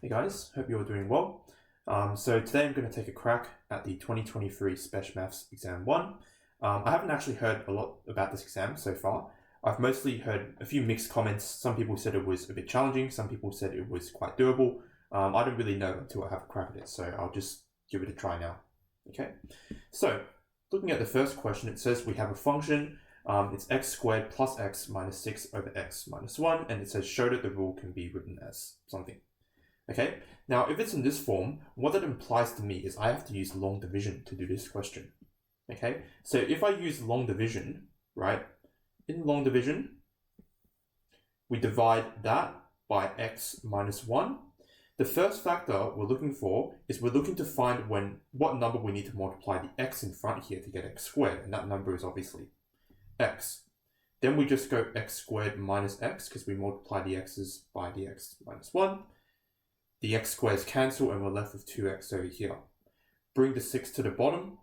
Hey guys, hope you're doing well. So today I'm going to take a crack at the 2023 Spec Maths Exam 1. I haven't actually heard a lot about this exam so far. I've mostly heard a few mixed comments. Some people said it was a bit challenging, some people said it was quite doable. I don't really know until I have a crack at it, so I'll just give it a try now. Okay, so looking at the first question, it says we have a function, it's x squared plus x minus 6 over x minus 1, and it says show that the rule can be written as something. Okay, now if it's in this form, what that implies to me is I have to use long division to do this question. Okay, so if I use long division, right, in long division, we divide that by x minus 1. The first factor we're looking for is we're looking to find what number we need to multiply the x in front here to get x squared, and that number is obviously x. Then we just go x squared minus x because we multiply the x's by the x minus 1. The x squares cancel and we're left with 2x over here. Bring the 6 to the bottom.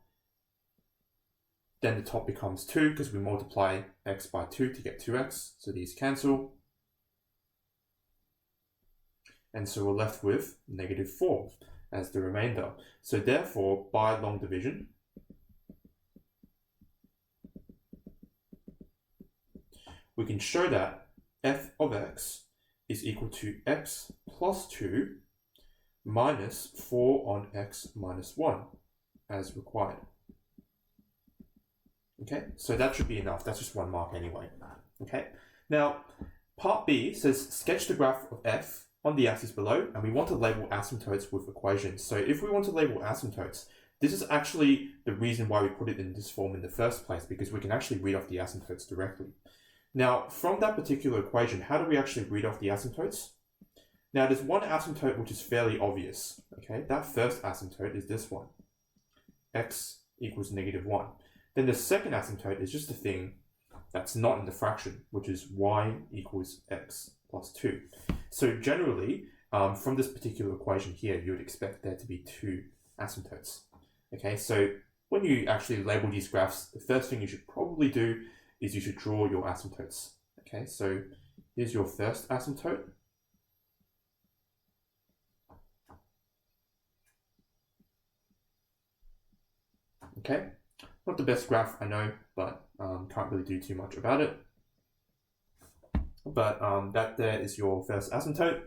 Then the top becomes 2 because we multiply x by 2 to get 2x. So these cancel. And so we're left with negative 4 as the remainder. So therefore, by long division, we can show that f of x is equal to x plus 2 minus 4 on x minus 1 as required. Okay, so that should be enough. That's just 1 mark anyway. Okay, now part B says sketch the graph of f on the axis below, and we want to label asymptotes with equations. So if we want to label asymptotes, this is actually the reason why we put it in this form in the first place, because we can actually read off the asymptotes directly. Now, from that particular equation, how do we actually read off the asymptotes? Now, there's one asymptote which is fairly obvious. Okay, that first asymptote is this one, x equals negative 1. Then the second asymptote is just a thing that's not in the fraction, which is y equals x plus 2. So generally, from this particular equation here, you would expect there to be 2 asymptotes. Okay, so when you actually label these graphs, the first thing you should probably do is you should draw your asymptotes. Okay, so here's your first asymptote. Okay, not the best graph, I know, but can't really do too much about it. But that there is your first asymptote.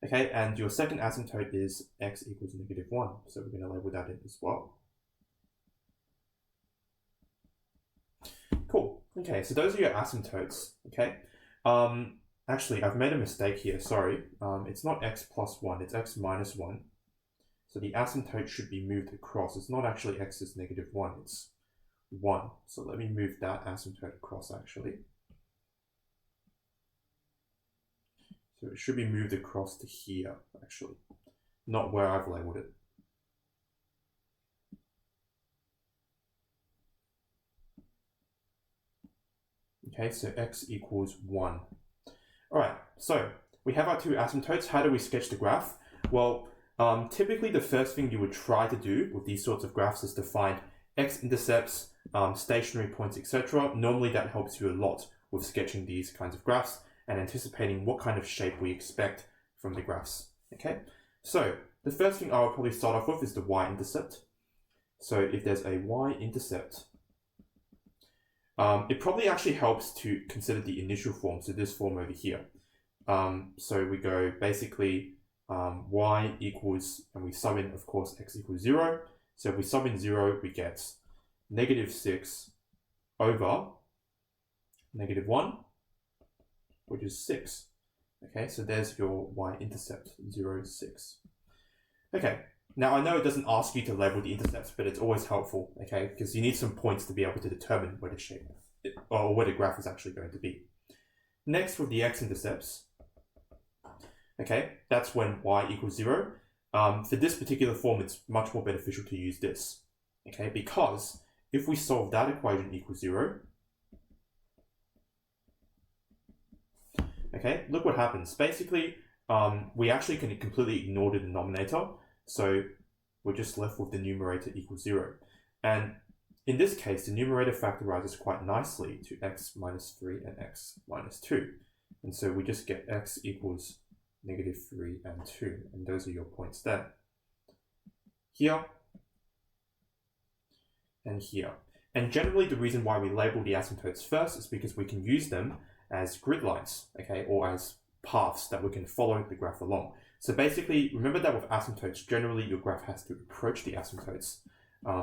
Okay, and your second asymptote is x equals negative 1. So we're going to label that in as well. Cool. Okay, so those are your asymptotes. Okay. Actually, I've made a mistake here. Sorry. It's not x plus 1. It's x minus 1. So the asymptote should be moved across. It's not actually x is negative 1. It's 1. So let me move that asymptote across, actually. So it should be moved across to here, actually. Not where I've labeled it. Okay, so x equals 1. All right, so we have our 2 asymptotes. How do we sketch the graph? Well, typically the first thing you would try to do with these sorts of graphs is to find x-intercepts, stationary points, etc. Normally that helps you a lot with sketching these kinds of graphs and anticipating what kind of shape we expect from the graphs. Okay, so the first thing I would probably start off with is the y-intercept. So if there's a y-intercept, it probably actually helps to consider the initial form, so this form over here. So we go basically y equals, and we sub in, of course, x equals 0. So if we sub in 0, we get negative 6 over negative 1, which is 6. Okay, so there's your y-intercept, 0, 6. Okay, now I know it doesn't ask you to label the intercepts, but it's always helpful, okay, because you need some points to be able to determine where the shape or where the graph is actually going to be. Next, with the x-intercepts, okay, that's when y equals 0. For this particular form, it's much more beneficial to use this, okay, because if we solve that equation equals 0, okay, look what happens. Basically, we actually can completely ignore the denominator, so we're just left with the numerator equals 0. And in this case, the numerator factorizes quite nicely to x minus 3 and x minus 2. And so we just get x equals -3, and 2. And those are your points there. Here, and here. And generally the reason why we label the asymptotes first is because we can use them as grid lines, okay, or as paths that we can follow the graph along. So basically, remember that with asymptotes, generally your graph has to approach the asymptotes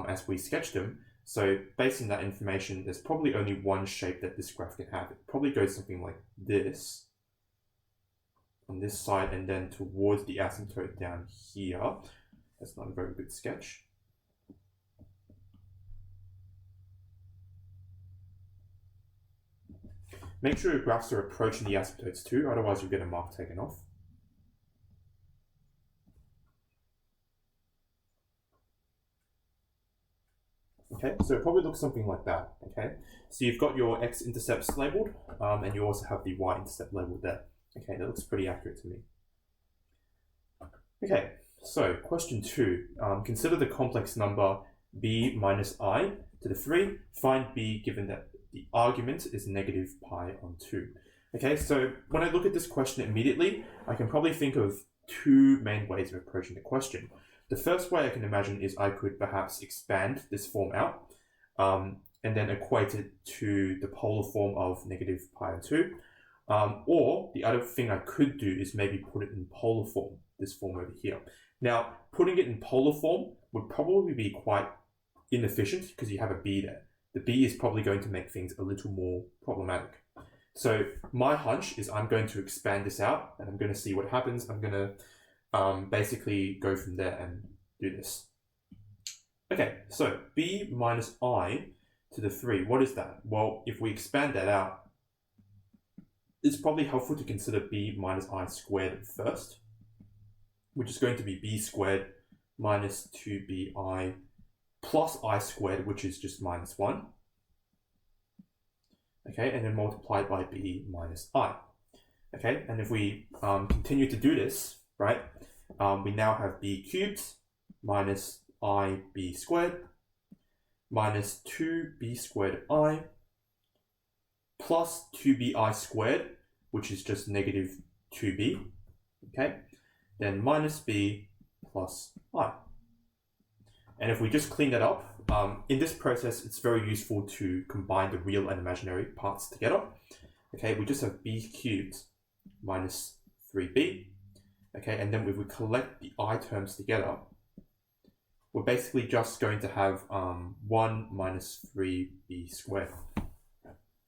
as we sketch them. So based on that information, there's probably only one shape that this graph can have. It probably goes something like this on this side and then towards the asymptote down here. That's not a very good sketch. Make sure your graphs are approaching the asymptotes too, otherwise you'll get a mark taken off. Okay, so it probably looks something like that, okay? So you've got your x-intercepts labeled, and you also have the y-intercept labeled there. Okay, that looks pretty accurate to me. Okay, so question 2. Consider the complex number b minus I to the 3. Find b given that the argument is -π/2. Okay, so when I look at this question immediately, I can probably think of two main ways of approaching the question. The first way I can imagine is I could perhaps expand this form out and then equate it to the polar form of -π/2. Or the other thing I could do is maybe put it in polar form, this form over here. Now, putting it in polar form would probably be quite inefficient because you have a b there. The b is probably going to make things a little more problematic. So my hunch is I'm going to expand this out and I'm going to see what happens. I'm going to basically go from there and do this. Okay, so b minus I to the 3, what is that? Well, if we expand that out, it's probably helpful to consider b minus I squared first, which is going to be b squared minus 2bi plus I squared, which is just -1. Okay, and then multiplied by b minus I. Okay, and if we continue to do this, right, we now have b cubed minus ib squared minus 2b squared I plus 2bi squared, which is just -2b, okay, then minus b plus I. And if we just clean that up, in this process, it's very useful to combine the real and imaginary parts together. Okay, we just have b cubed minus 3b. Okay, and then if we collect the I terms together, we're basically just going to have 1 minus 3b squared.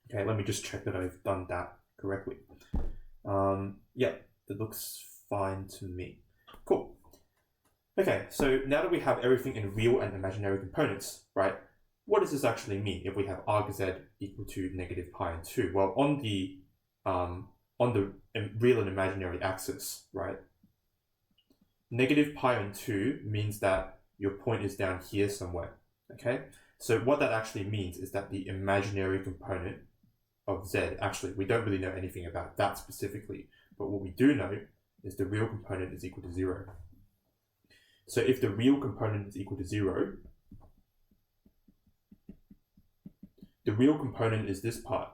Okay, let me just check that I've done that correctly. Yeah, that looks fine to me. Cool. Okay, so now that we have everything in real and imaginary components, right, what does this actually mean if we have arg z equal to -π/2? Well, on the real and imaginary axis, right, -π/2 means that your point is down here somewhere, okay? So what that actually means is that the imaginary component of z, actually, we don't really know anything about that specifically, but what we do know is the real component is equal to 0. So if the real component is equal to 0, the real component is this part.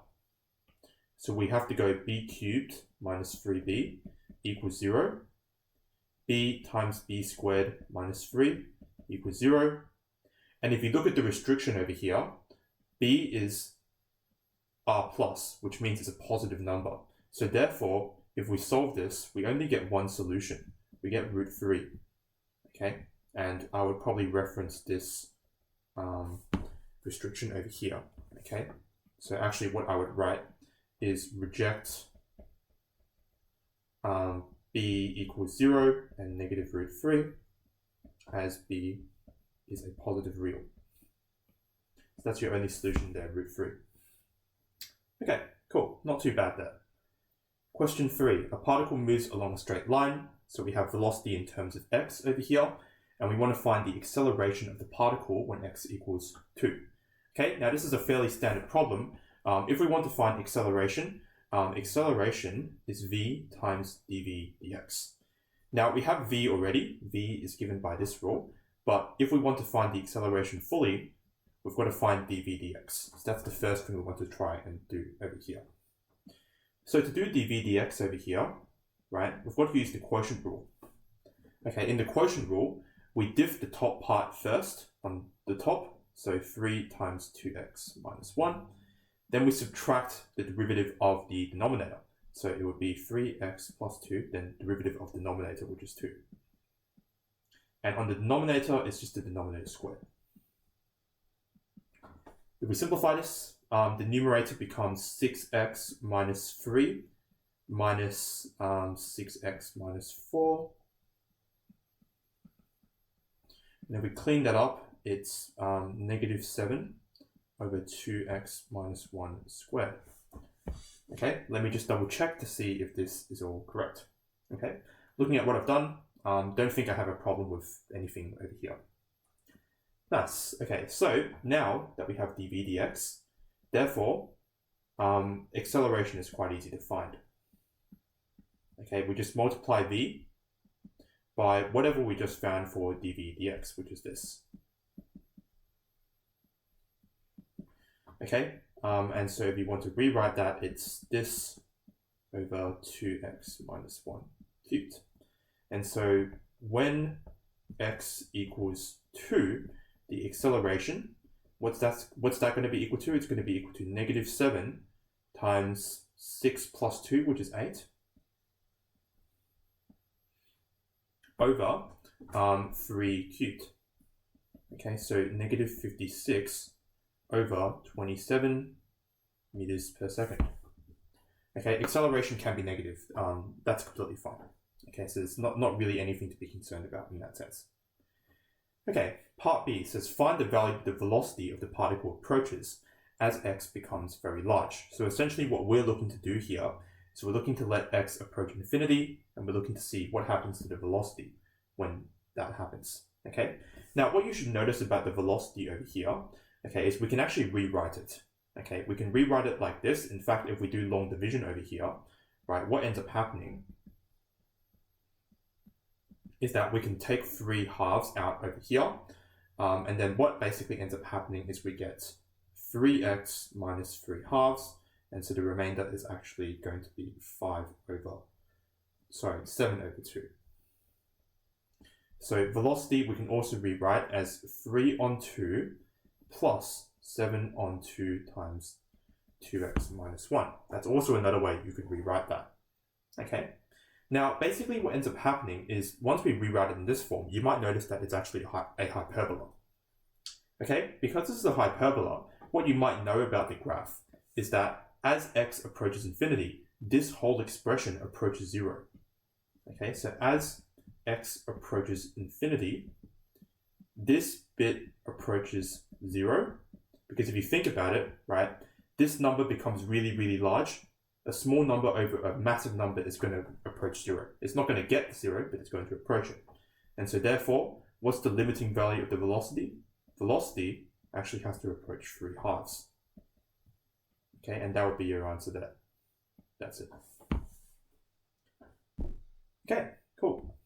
So we have to go b cubed minus 3b equals 0. B times b squared minus 3 equals 0. And if you look at the restriction over here, b is r plus, which means it's a positive number. So therefore, if we solve this, we only get one solution. We get root 3. Okay, and I would probably reference this restriction over here. Okay, so actually what I would write is reject b equals 0 and negative root 3 as b is a positive real. So that's your only solution there, root 3. Okay, cool, not too bad there. Question 3, a particle moves along a straight line. So we have velocity in terms of x over here, and we want to find the acceleration of the particle when x equals 2. Okay, now this is a fairly standard problem. If we want to find acceleration, acceleration is v times dv dx. Now we have v already, v is given by this rule, but if we want to find the acceleration fully, we've got to find dv dx. So that's the first thing we want to try and do over here. So to do dv dx over here, right, we've got to use the quotient rule. Okay, in the quotient rule, we diff the top part first on the top, so 3 times 2x minus 1. Then we subtract the derivative of the denominator. So it would be 3x plus 2, then derivative of the denominator, which is 2. And on the denominator, it's just the denominator squared. If we simplify this, the numerator becomes 6x minus 3 minus 6x minus 4. And if we clean that up, it's negative 7 over 2x minus 1 squared. Okay, let me just double check to see if this is all correct. Okay, looking at what I've done, don't think I have a problem with anything over here. Nice. Okay, so now that we have dv dx, therefore, acceleration is quite easy to find. Okay, we just multiply v by whatever we just found for dv dx, which is this. Okay, and so if you want to rewrite that, it's this over 2x minus 1 cubed. And so when x equals 2, the acceleration, what's that going to be equal to? It's going to be equal to negative 7 times 6 plus 2, which is 8, over 3 cubed. Okay, so negative 56 over 27 meters per second. Okay, acceleration can be negative. That's completely fine. Okay, so it's not really anything to be concerned about in that sense. Okay, part B says find the value of the velocity of the particle approaches as x becomes very large. So essentially what we're looking to do here is we're looking to let x approach infinity, and we're looking to see what happens to the velocity when that happens. Okay, now what you should notice about the velocity over here, okay, is we can actually rewrite it. Okay, we can rewrite it like this. In fact, if we do long division over here, right, what ends up happening is that we can take 3 halves out over here, and then what basically ends up happening is we get 3x minus 3 halves, and so the remainder is actually going to be 7 over 2. So velocity we can also rewrite as 3 on 2 plus 7 on 2 times 2x minus 1. That's also another way you could rewrite that. Okay. Now, basically what ends up happening is once we rewrite it in this form, you might notice that it's actually a hyperbola. Okay, because this is a hyperbola, what you might know about the graph is that as x approaches infinity, this whole expression approaches 0. Okay, so as x approaches infinity, this bit approaches 0, because if you think about it, right, this number becomes really, really large. A small number over a massive number is going to approach 0. It's not going to get 0, but it's going to approach it. And so therefore, what's the limiting value of the velocity? Velocity actually has to approach 3 halves. Okay, and that would be your answer there. That's it. Okay, cool.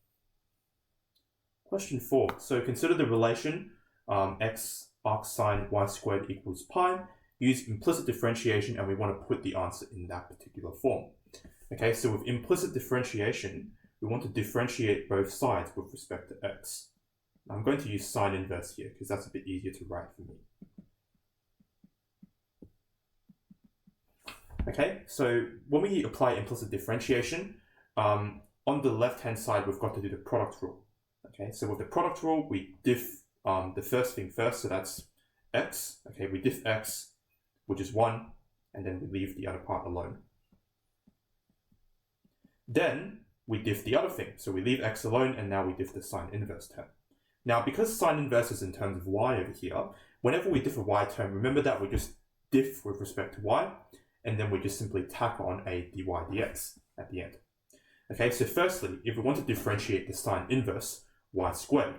Question 4. So consider the relation x arc sine y squared equals pi. Use implicit differentiation, and we want to put the answer in that particular form. Okay, so with implicit differentiation, we want to differentiate both sides with respect to x. I'm going to use sine inverse here because that's a bit easier to write for me. Okay, so when we apply implicit differentiation, on the left-hand side, we've got to do the product rule. Okay, so with the product rule, we diff the first thing first, so that's x. Okay, we diff x, which is 1, and then we leave the other part alone. Then we diff the other thing, so we leave x alone, and now we diff the sine inverse term. Now, because sine inverse is in terms of y over here, whenever we diff a y term, remember that we just diff with respect to y, and then we just simply tack on a dy dx at the end. Okay, so firstly, if we want to differentiate the sine inverse y squared,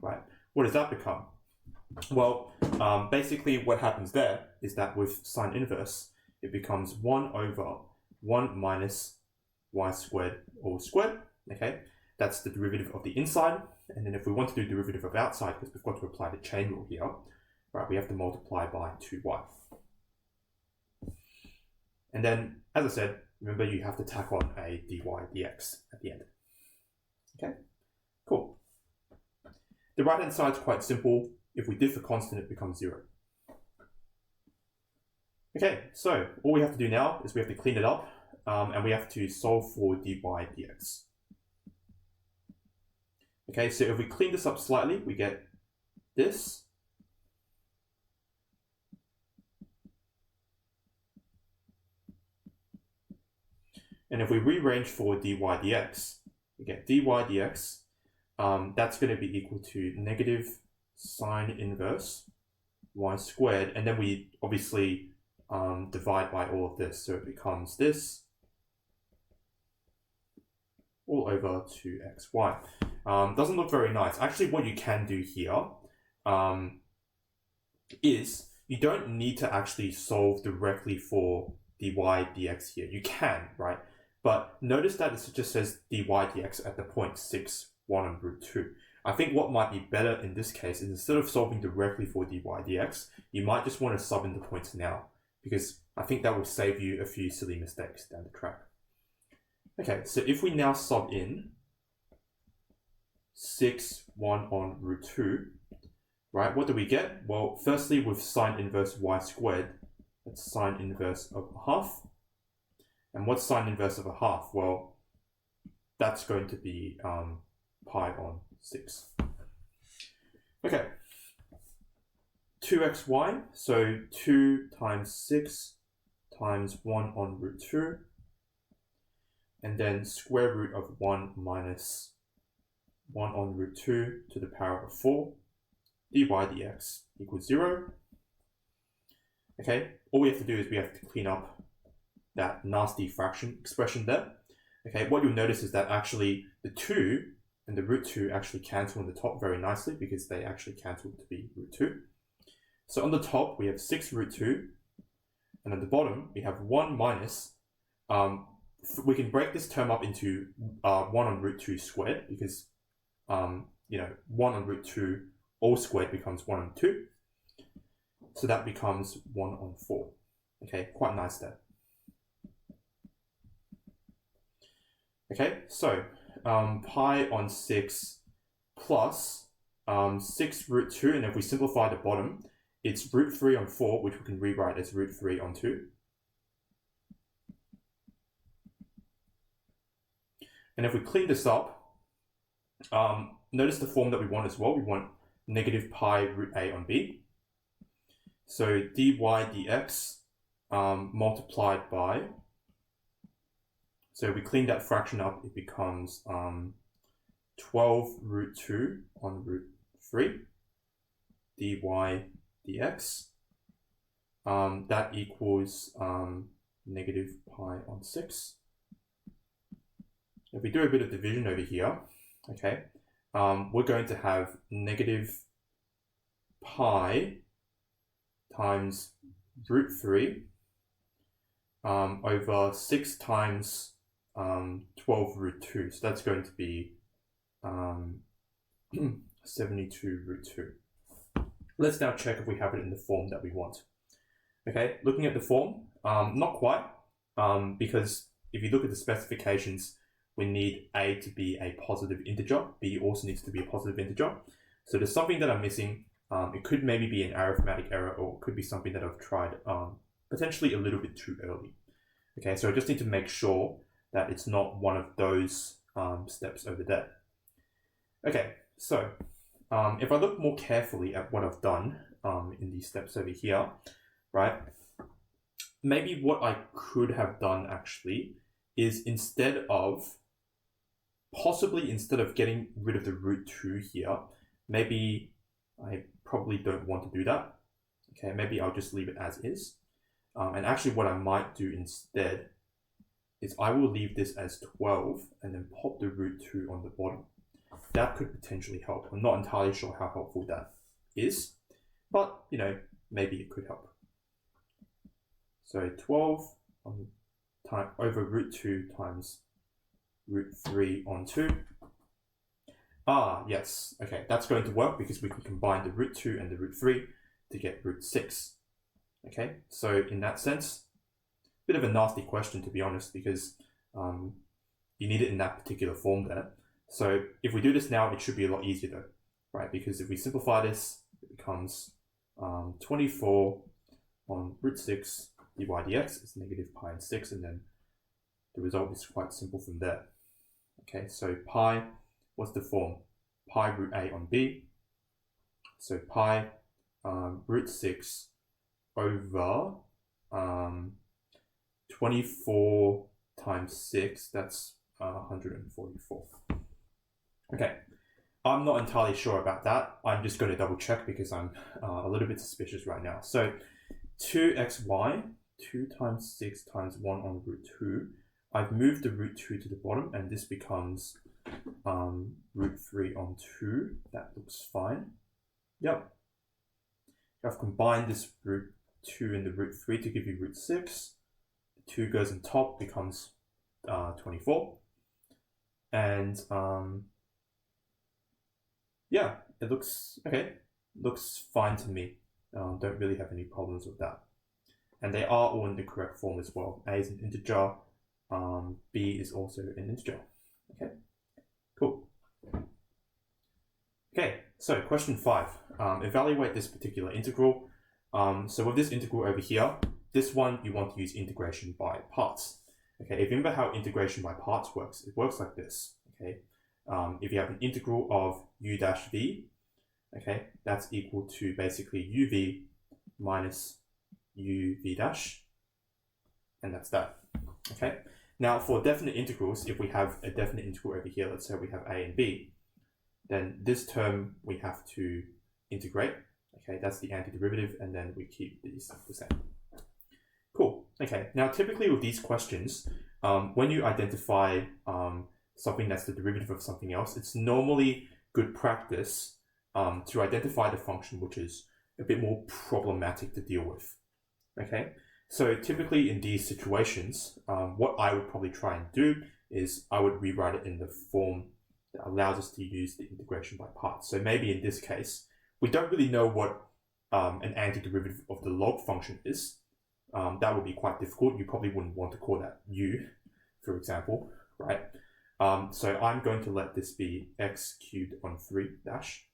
right, what does that become? Well, basically what happens there is that with sine inverse, it becomes 1 over 1 minus y squared all squared. Okay, that's the derivative of the inside. And then if we want to do derivative of outside, because we've got to apply the chain rule here, right, we have to multiply by 2y. And then, as I said, remember you have to tack on a dy dx at the end. Okay, cool. The right-hand side is quite simple. If we diff a constant, it becomes 0. Okay, so all we have to do now is we have to clean it up, and we have to solve for dy dx. Okay, so if we clean this up slightly, we get this. And if we rearrange for dy dx, we get dy dx, that's going to be equal to negative sine inverse y squared, and then we obviously divide by all of this, so it becomes this all over 2xy. Doesn't look very nice. Actually, what you can do here is you don't need to actually solve directly for dy dx here. You can, right? But notice that it just says dy dx at the point 6, 1 and root 2. I think what might be better in this case is instead of solving directly for dy dx, you might just want to sub in the points now, because I think that will save you a few silly mistakes down the track. Okay, so if we now sub in 6, 1 on root 2, right, what do we get? Well, firstly, with sine inverse y squared, that's sine inverse of a half. And what's sine inverse of a half? Well, that's going to be pi on 6. Okay, 2xy, so 2 times 6 times 1 on root 2, and then square root of 1 minus 1 on root 2 to the power of 4, dy dx equals 0. Okay, all we have to do is we have to clean up that nasty fraction expression there. Okay, what you'll notice is that actually the 2 and the root 2 actually cancel on the top very nicely, because they actually cancel to be root 2. So on the top, we have 6 root 2, and at the bottom, we have 1 minus, we can break this term up into 1 on root 2 squared, because, 1 on root 2 all squared becomes 1 on 2. So that becomes 1 on 4. Okay, quite nice there. Okay, so pi on 6 plus 6 root 2, and if we simplify the bottom, it's root 3 on 4, which we can rewrite as root 3 on 2. And if we clean this up, notice the form that we want as well. We want negative pi root a on b. So dy dx multiplied by, so if we clean that fraction up, it becomes 12 root 2 on root 3 dy dx. That equals negative pi on 6. If we do a bit of division over here, okay, we're going to have negative pi times root 3 over 6 times 12 root 2. So that's going to be 72 root 2. Let's now check if we have it in the form that we want. Okay, looking at the form, not quite, because if you look at the specifications, we need a to be a positive integer. B also needs to be a positive integer. So there's something that I'm missing. It could maybe be an arithmetic error, or it could be something that I've tried potentially a little bit too early. Okay, so I just need to make sure that it's not one of those steps over there. Okay, so if I look more carefully at what I've done in these steps over here, right, maybe what I could have done actually is instead of getting rid of the root 2 here, maybe I probably don't want to do that. Okay, maybe I'll just leave it as is. And actually what I might do instead is I will leave this as 12 and then pop the root 2 on the bottom. That could potentially help. I'm not entirely sure how helpful that is, but maybe it could help. So 12 over root 2 times root 3 on 2. Ah, yes. Okay, that's going to work because we can combine the root 2 and the root 3 to get root 6. Okay, so in that sense, bit of a nasty question, to be honest, because you need it in that particular form there. So if we do this now, it should be a lot easier though, right? Because if we simplify this, it becomes 24 on root 6 dy dx is negative pi and 6, and then the result is quite simple from there. Okay, so pi, what's the form? Pi root a on b. So pi root 6 over 24 times 6, that's 144. Okay, I'm not entirely sure about that. I'm just going to double check because I'm a little bit suspicious right now. So 2xy, 2 times 6 times 1 on root 2. I've moved the root 2 to the bottom, and this becomes root 3 on 2. That looks fine. Yep. I've combined this root 2 and the root 3 to give you root 6. The 2 goes on top, becomes 24. And yeah, it looks okay. Looks fine to me. Don't really have any problems with that. And they are all in the correct form as well. A is an integer. B is also an integer. Okay, cool. Okay, so question 5. Evaluate this particular integral. So with this integral over here, this one you want to use integration by parts. Okay, if you remember how integration by parts works, it works like this. Okay, if you have an integral of u dash v, okay, that's equal to basically uv minus uv dash, and that's that. Okay, now for definite integrals, if we have a definite integral over here, let's say we have a and b, then this term we have to integrate. Okay, that's the antiderivative, and then we keep these the same. Cool. Okay, now typically with these questions, when you identify something that's the derivative of something else, it's normally good practice to identify the function which is a bit more problematic to deal with. Okay, so typically in these situations, what I would probably try and do is I would rewrite it in the form that allows us to use the integration by parts. So maybe in this case, we don't really know what an antiderivative of the log function is. That would be quite difficult. You probably wouldn't want to call that u, for example, right? So I'm going to let this be x cubed on 3 dash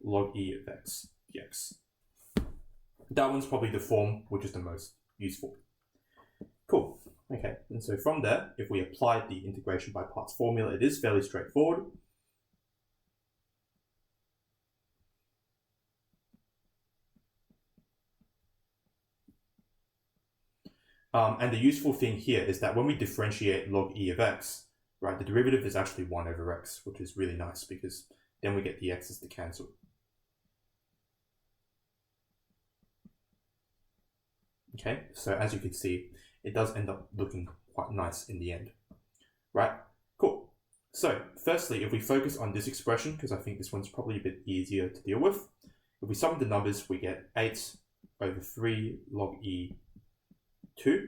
log e of x dx. That one's probably the form which is the most useful. Cool. Okay, and so from there, if we apply the integration by parts formula, it is fairly straightforward. And the useful thing here is that when we differentiate log e of x, right, the derivative is actually 1 over x, which is really nice because then we get the x's to cancel. Okay, so as you can see, it does end up looking quite nice in the end, right? Cool. So firstly, if we focus on this expression, because I think this one's probably a bit easier to deal with, if we sum the numbers, we get 8 over 3 log e 2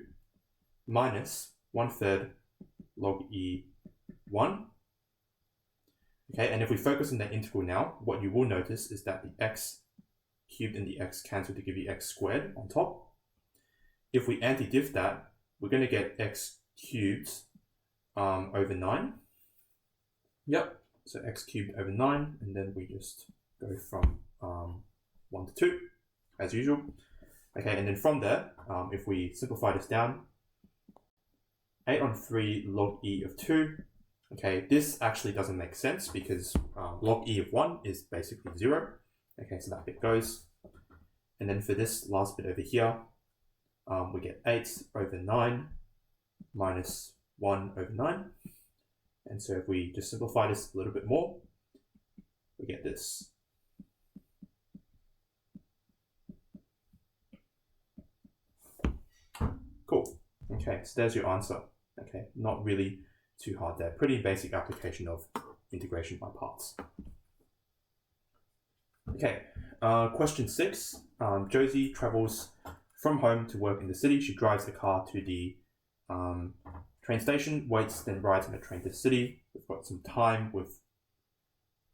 minus 1/3 log e 1. Okay, and if we focus on the integral now, what you will notice is that the x cubed and the x cancel to give you x squared on top. If we anti-diff that, we're going to get x cubed over 9. Yep, so x cubed over 9, and then we just go from 1 to 2, as usual. Okay, and then from there, if we simplify this down, 8 on 3 log e of 2. Okay, this actually doesn't make sense because log e of 1 is basically 0. Okay, so that bit goes. And then for this last bit over here, we get 8 over 9 minus 1 over 9. And so if we just simplify this a little bit more, we get this. Cool. Okay, so there's your answer. Okay, not really too hard there. Pretty basic application of integration by parts. Okay, question 6. Josie travels from home to work in the city. She drives the car to the train station, waits, then rides on the train to the city. We've got some time with,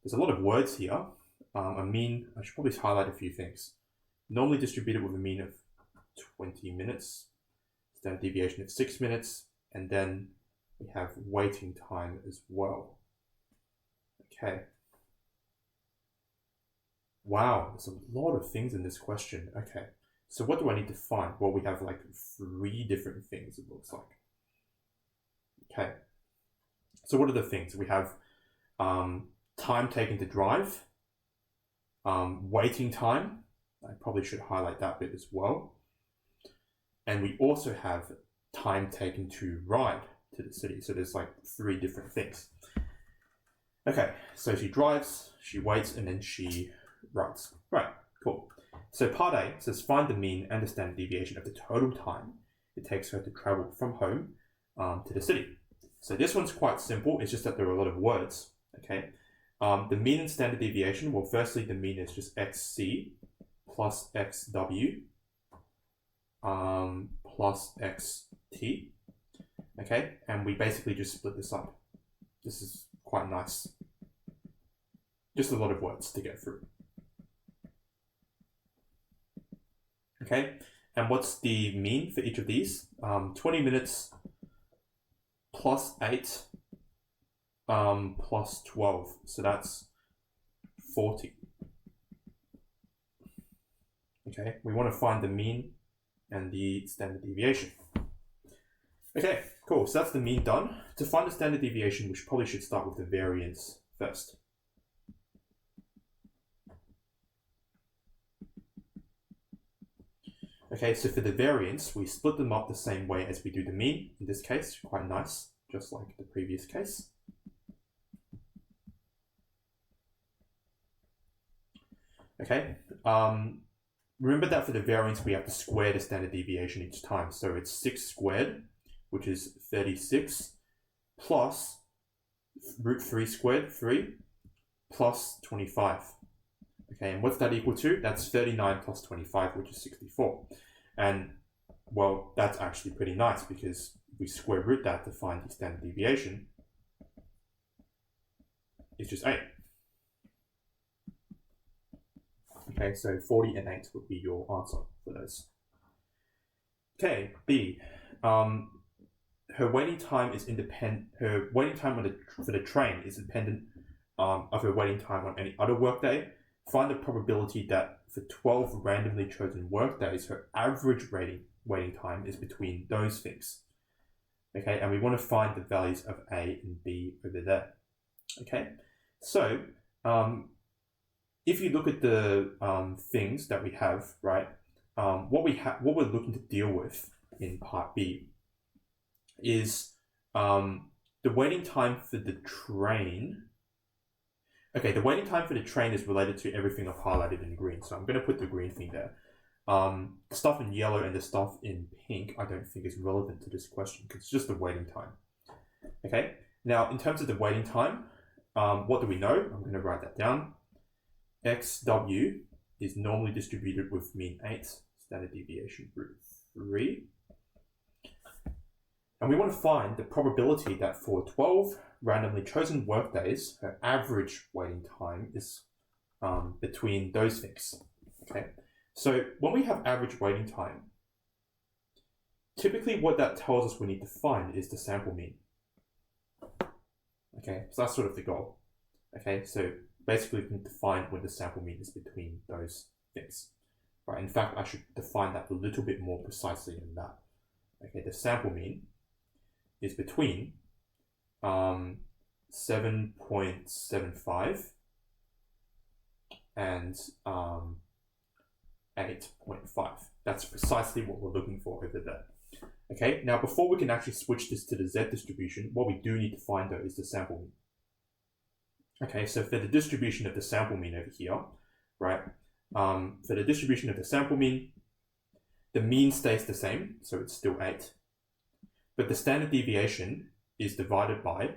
there's a lot of words here. A mean, I should probably highlight a few things. Normally distributed with a mean of 20 minutes. standard deviation of 6 minutes, and then we have waiting time as well. Okay. Wow, there's a lot of things in this question. Okay, so what do I need to find? Well, we have like 3 different things, it looks like. Okay, so what are the things? We have time taken to drive, waiting time. I probably should highlight that bit as well. And we also have time taken to ride to the city. So there's like 3 different things. Okay, so she drives, she waits, and then she rides. Right, cool. So part A says find the mean and the standard deviation of the total time it takes her to travel from home to the city. So this one's quite simple. It's just that there are a lot of words. Okay. The mean and standard deviation. Well, firstly, the mean is just xc plus xw plus xt. Okay, and we basically just split this up. This is quite nice. Just a lot of words to get through. Okay, and what's the mean for each of these? 20 minutes plus 8 plus 12, so that's 40. Okay, we want to find the mean and the standard deviation. Okay, cool, so that's the mean done. To find the standard deviation, we probably should start with the variance first. Okay, so for the variance, we split them up the same way as we do the mean. In this case, quite nice, just like the previous case. Okay, remember that for the variance, we have to square the standard deviation each time. So it's 6 squared, which is 36, plus root 3 squared, 3, plus 25. Okay, and what's that equal to? That's 39 plus 25, which is 64. And, well, that's actually pretty nice because we square root that to find the standard deviation. It's just 8. Okay, so 40 and 8 would be your answer for those. Okay, B. Her waiting time is independent. Her waiting time for the train is independent of her waiting time on any other workday. Find the probability that for 12 randomly chosen workdays, her average waiting time is between those things. Okay, and we want to find the values of A and B over there. Okay, so if you look at the things that we have, right, what we're looking to deal with in part B is the waiting time for the train. Okay, the waiting time for the train is related to everything I've highlighted in green, so I'm going to put the green thing there. The stuff in yellow and the stuff in pink I don't think is relevant to this question because it's just the waiting time. Okay, now in terms of the waiting time, what do we know? I'm going to write that down. XW is normally distributed with mean 8, standard deviation root 3. And we want to find the probability that for 12 randomly chosen workdays, her average waiting time is between those things. Okay, so when we have average waiting time, typically what that tells us we need to find is the sample mean. Okay, so that's sort of the goal. Okay, so basically we need to find when the sample mean is between those things. Right, in fact, I should define that a little bit more precisely than that. Okay, the sample mean is between 7.75 and 8.5. That's precisely what we're looking for over there. Okay, now before we can actually switch this to the Z distribution, what we do need to find though is the sample mean. Okay, so for the distribution of the sample mean over here, right, for the distribution of the sample mean, the mean stays the same, so it's still 8. But the standard deviation is divided by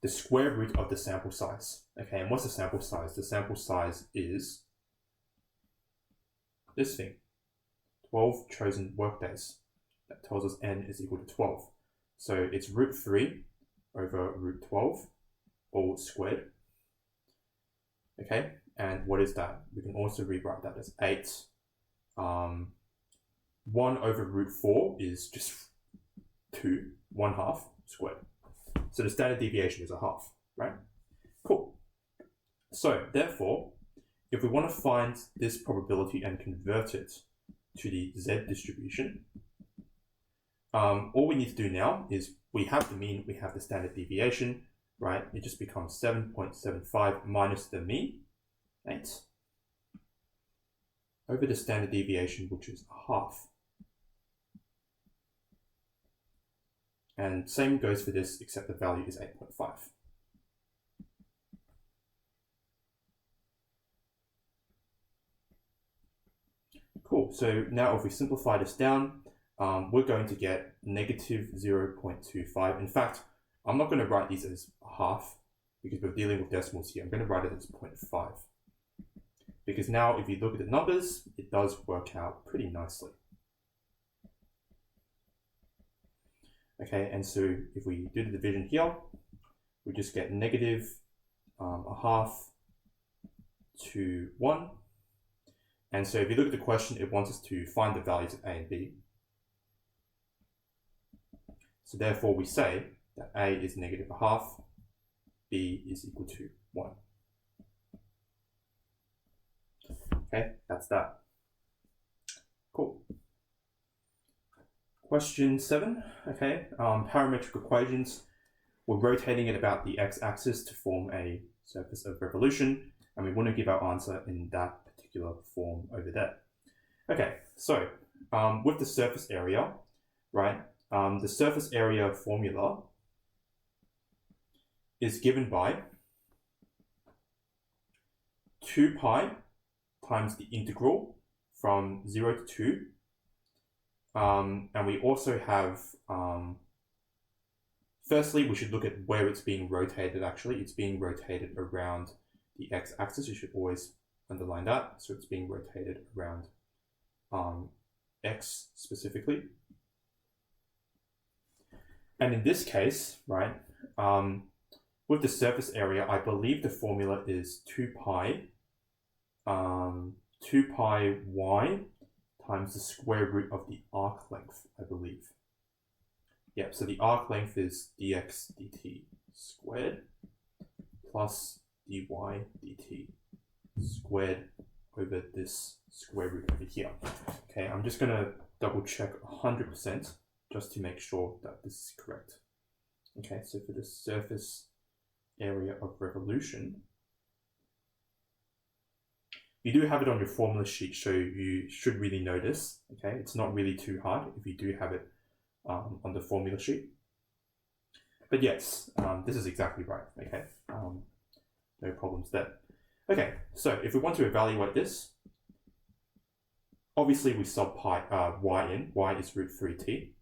the square root of the sample size. Okay, and what's the sample size? The sample size is this thing, 12 chosen workdays. That tells us n is equal to 12. So it's root 3 over root 12, all squared. Okay, and what is that? We can also rewrite that as 8 1 over root 4 is just 2, 1/2 squared. So the standard deviation is a half, right? Cool. So therefore, if we want to find this probability and convert it to the z distribution, all we need to do now is we have the mean, we have the standard deviation, right? It just becomes 7.75 minus the mean, 8, over the standard deviation, which is a half. And same goes for this, except the value is 8.5. Cool, so now if we simplify this down, we're going to get negative 0.25. In fact, I'm not going to write these as half because we're dealing with decimals here. I'm going to write it as 0.5. Because now if you look at the numbers, it does work out pretty nicely. Okay, and so if we do the division here, we just get negative a half to 1. And so if you look at the question, it wants us to find the values of a and b. So therefore we say that a is negative a half, b is equal to 1. Okay, that's that. Cool. Question 7, okay, parametric equations. We're rotating it about the x-axis to form a surface of revolution, and we want to give our answer in that particular form over there. Okay, so with the surface area, right, the surface area formula is given by 2 pi times the integral from 0 to 2. And we also have, firstly, we should look at where it's being rotated actually. It's being rotated around the x-axis. You should always underline that. So it's being rotated around x specifically. And in this case, right, with the surface area, I believe the formula is 2 pi y times the square root of the arc length, I believe. Yeah, so the arc length is dx dt squared plus dy dt squared over this square root over here. Okay, I'm just going to double check 100% just to make sure that this is correct. Okay, so for the surface area of revolution, you do have it on your formula sheet, so you should really know this. Okay, it's not really too hard if you do have it on the formula sheet. But yes, this is exactly right. Okay, no problems there. Okay, so if we want to evaluate this, obviously we sub pi y in. Y is root 3t,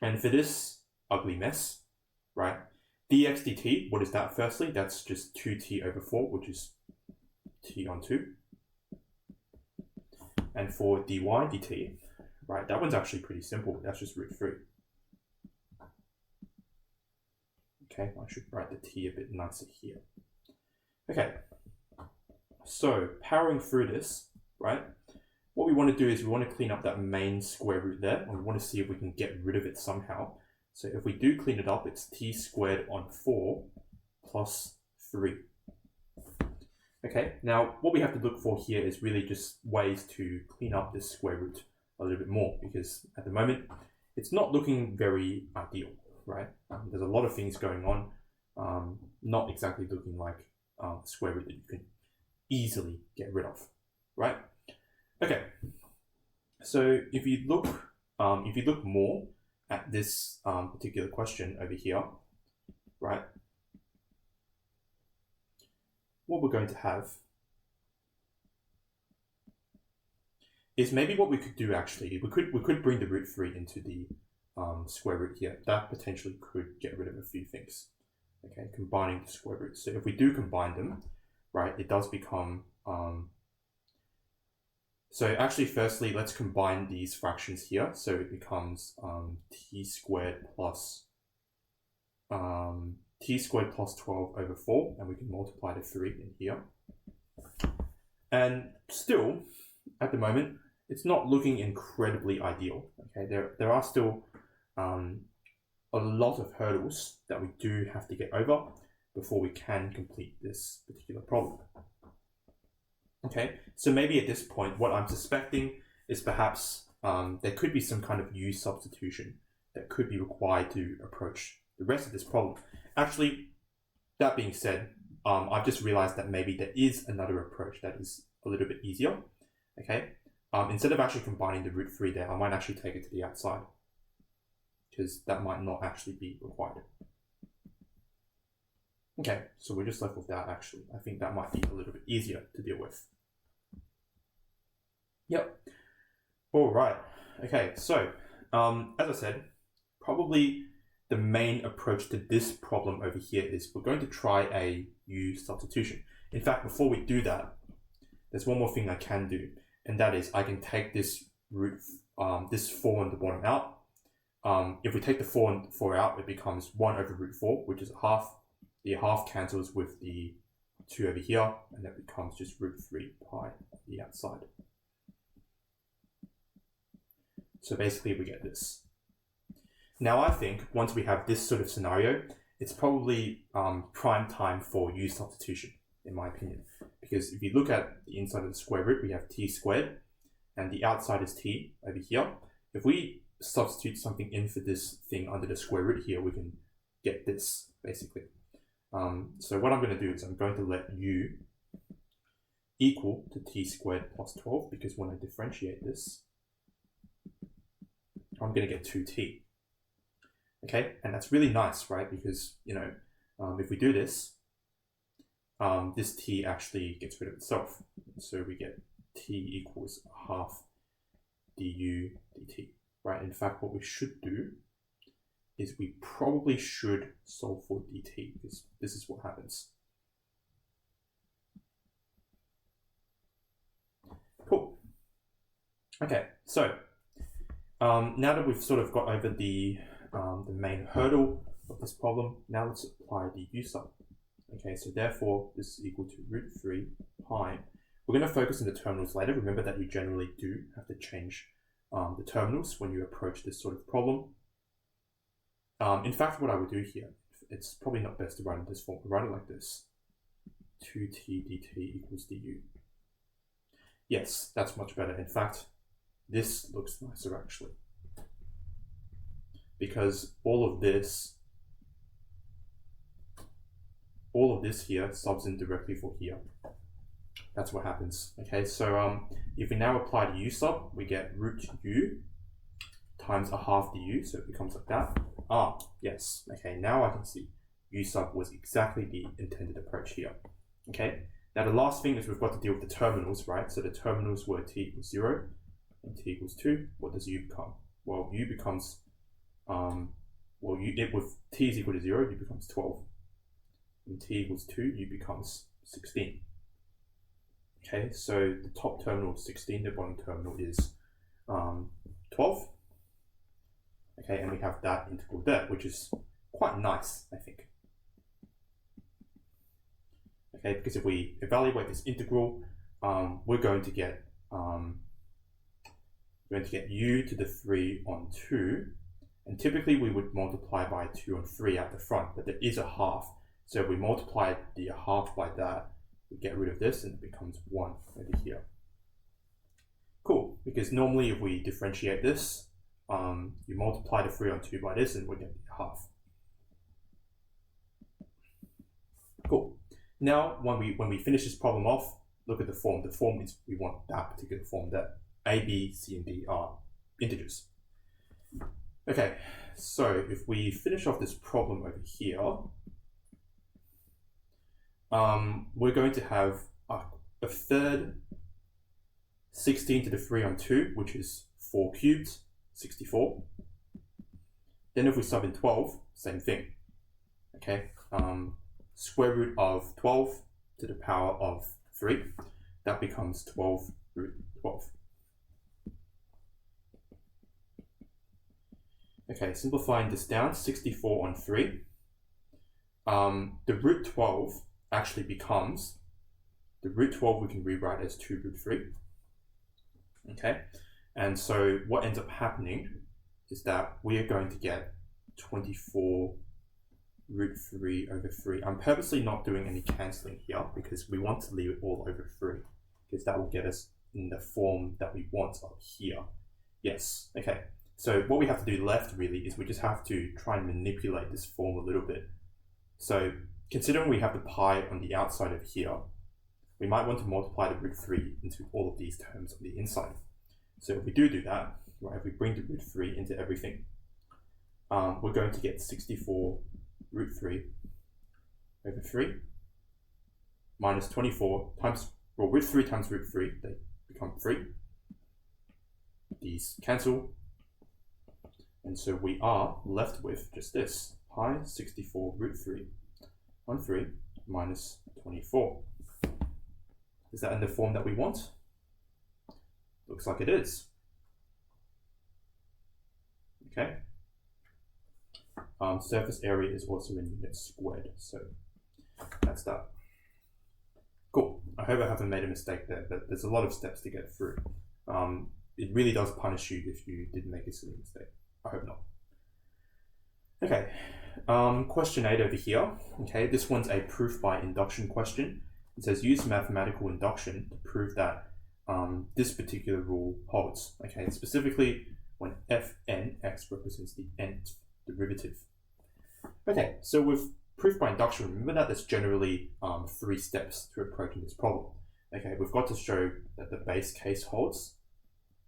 and for this ugly mess, right? Dx dt, what is that? Firstly, that's just 2t over 4, which is t on 2. And for dy dt, right, that one's actually pretty simple. That's just root 3. Okay, I should write the t a bit nicer here. Okay, so powering through this, right, what we want to do is we want to clean up that main square root there, and we want to see if we can get rid of it somehow. So if we do clean it up, it's t squared on 4 plus 3. Okay, now what we have to look for here is really just ways to clean up this square root a little bit more, because at the moment it's not looking very ideal, right? There's a lot of things going on, not exactly looking like a square root that you can easily get rid of, right? Okay, so if you look more at this particular question over here, right, what we're going to have is maybe what we could do actually, we could bring the root 3 into the square root here. That potentially could get rid of a few things. Okay, combining the square roots. So if we do combine them, right, it does become, so actually firstly, let's combine these fractions here. So it becomes t squared plus 12 over 4, and we can multiply the 3 in here. And still, at the moment, it's not looking incredibly ideal. Okay, there are still a lot of hurdles that we do have to get over before we can complete this particular problem. Okay, so maybe at this point, what I'm suspecting is perhaps there could be some kind of U substitution that could be required to approach the rest of this problem. Actually, that being said, I've just realized that maybe there is another approach that is a little bit easier. Okay, instead of actually combining the root 3 there, I might actually take it to the outside, because that might not actually be required. Okay, so we're just left with that actually. I think that might be a little bit easier to deal with. Yep. All right. Okay, so as I said, probably the main approach to this problem over here is we're going to try a U substitution. In fact, before we do that, there's one more thing I can do, and that is I can take this root, this 4 on the bottom out. If we take the 4 and 4 out, it becomes 1 over root 4, which is a half. The half cancels with the 2 over here, and that becomes just root 3 pi on the outside. So basically we get this. Now I think once we have this sort of scenario, it's probably prime time for U substitution, in my opinion. Because if you look at the inside of the square root, we have t squared, and the outside is t over here. If we substitute something in for this thing under the square root here, we can get this, basically. So what I'm going to do is I'm going to let U equal to t squared plus 12, because when I differentiate this, I'm going to get 2t. Okay, and that's really nice, right? Because, you know, if we do this, this t actually gets rid of itself. So we get t equals half du dt, right? In fact, what we should do is we probably should solve for dt, because this is what happens. Cool. Okay, so now that we've sort of got over the main hurdle of this problem, now let's apply the U sub. Okay, so therefore this is equal to root 3 pi. We're going to focus on the terminals later. Remember that you generally do have to change the terminals when you approach this sort of problem. In fact, what I would do here, it's probably not best to write in this form. I'll write it like this: 2t dt equals du. Yes, that's much better. In fact, this looks nicer actually, because all of this here subs in directly for here. That's what happens. Okay, so if we now apply the U sub, we get root U times a half du, so it becomes like that. Ah, yes. Okay, now I can see U sub was exactly the intended approach here. Okay, now the last thing is we've got to deal with the terminals, right? So the terminals were t equals 0 and t equals 2. What does U become? Well, U becomes, with t is equal to 0, U becomes 12. When t equals 2, U becomes 16. Okay, so the top terminal is 16, the bottom terminal is 12. Okay, and we have that integral there, which is quite nice, I think. Okay, because if we evaluate this integral, we're going to get u to the 3 on 2, and typically we would multiply by 2 on 3 at the front, but there is a half. So if we multiply the half by that, we get rid of this and it becomes 1 over here. Cool, because normally if we differentiate this, you multiply the 3 on 2 by this and we get the half. Cool. Now when we finish this problem off, look at the form. The form is, we want that particular form, that a, b, c, and d are integers. Okay, so if we finish off this problem over here, we're going to have a third 16 to the 3 on 2, which is 4 cubed, 64. Then if we sub in 12, same thing. Okay, square root of 12 to the power of 3, that becomes 12 root 12. Okay, simplifying this down, 64 on 3. The root 12 actually becomes, the root 12 we can rewrite as 2 root 3. Okay, and so what ends up happening is that we are going to get 24 root 3 over 3. I'm purposely not doing any cancelling here because we want to leave it all over 3 because that will get us in the form that we want up here. Yes, okay. So what we have to do left really is we just have to try and manipulate this form a little bit. So considering we have the pi on the outside of here, we might want to multiply the root 3 into all of these terms on the inside. So if we do that, right, if we bring the root 3 into everything, we're going to get 64 root 3 over 3 minus 24 times, well, root 3 times root 3, they become 3. These cancel. And so we are left with just this, pi 64 root 3 on 3 minus 24. Is that in the form that we want? Looks like it is. Okay. Surface area is also in units squared, so that's that. Cool. I hope I haven't made a mistake there, but there's a lot of steps to get through. It really does punish you if you did make a silly mistake. I hope not. Okay. Question 8 over here. Okay, this one's a proof by induction question. It says use mathematical induction to prove that this particular rule holds. Okay, specifically when fnx represents the nth derivative. Okay, so with proof by induction, remember that there's generally 3 steps to approaching this problem. Okay, we've got to show that the base case holds.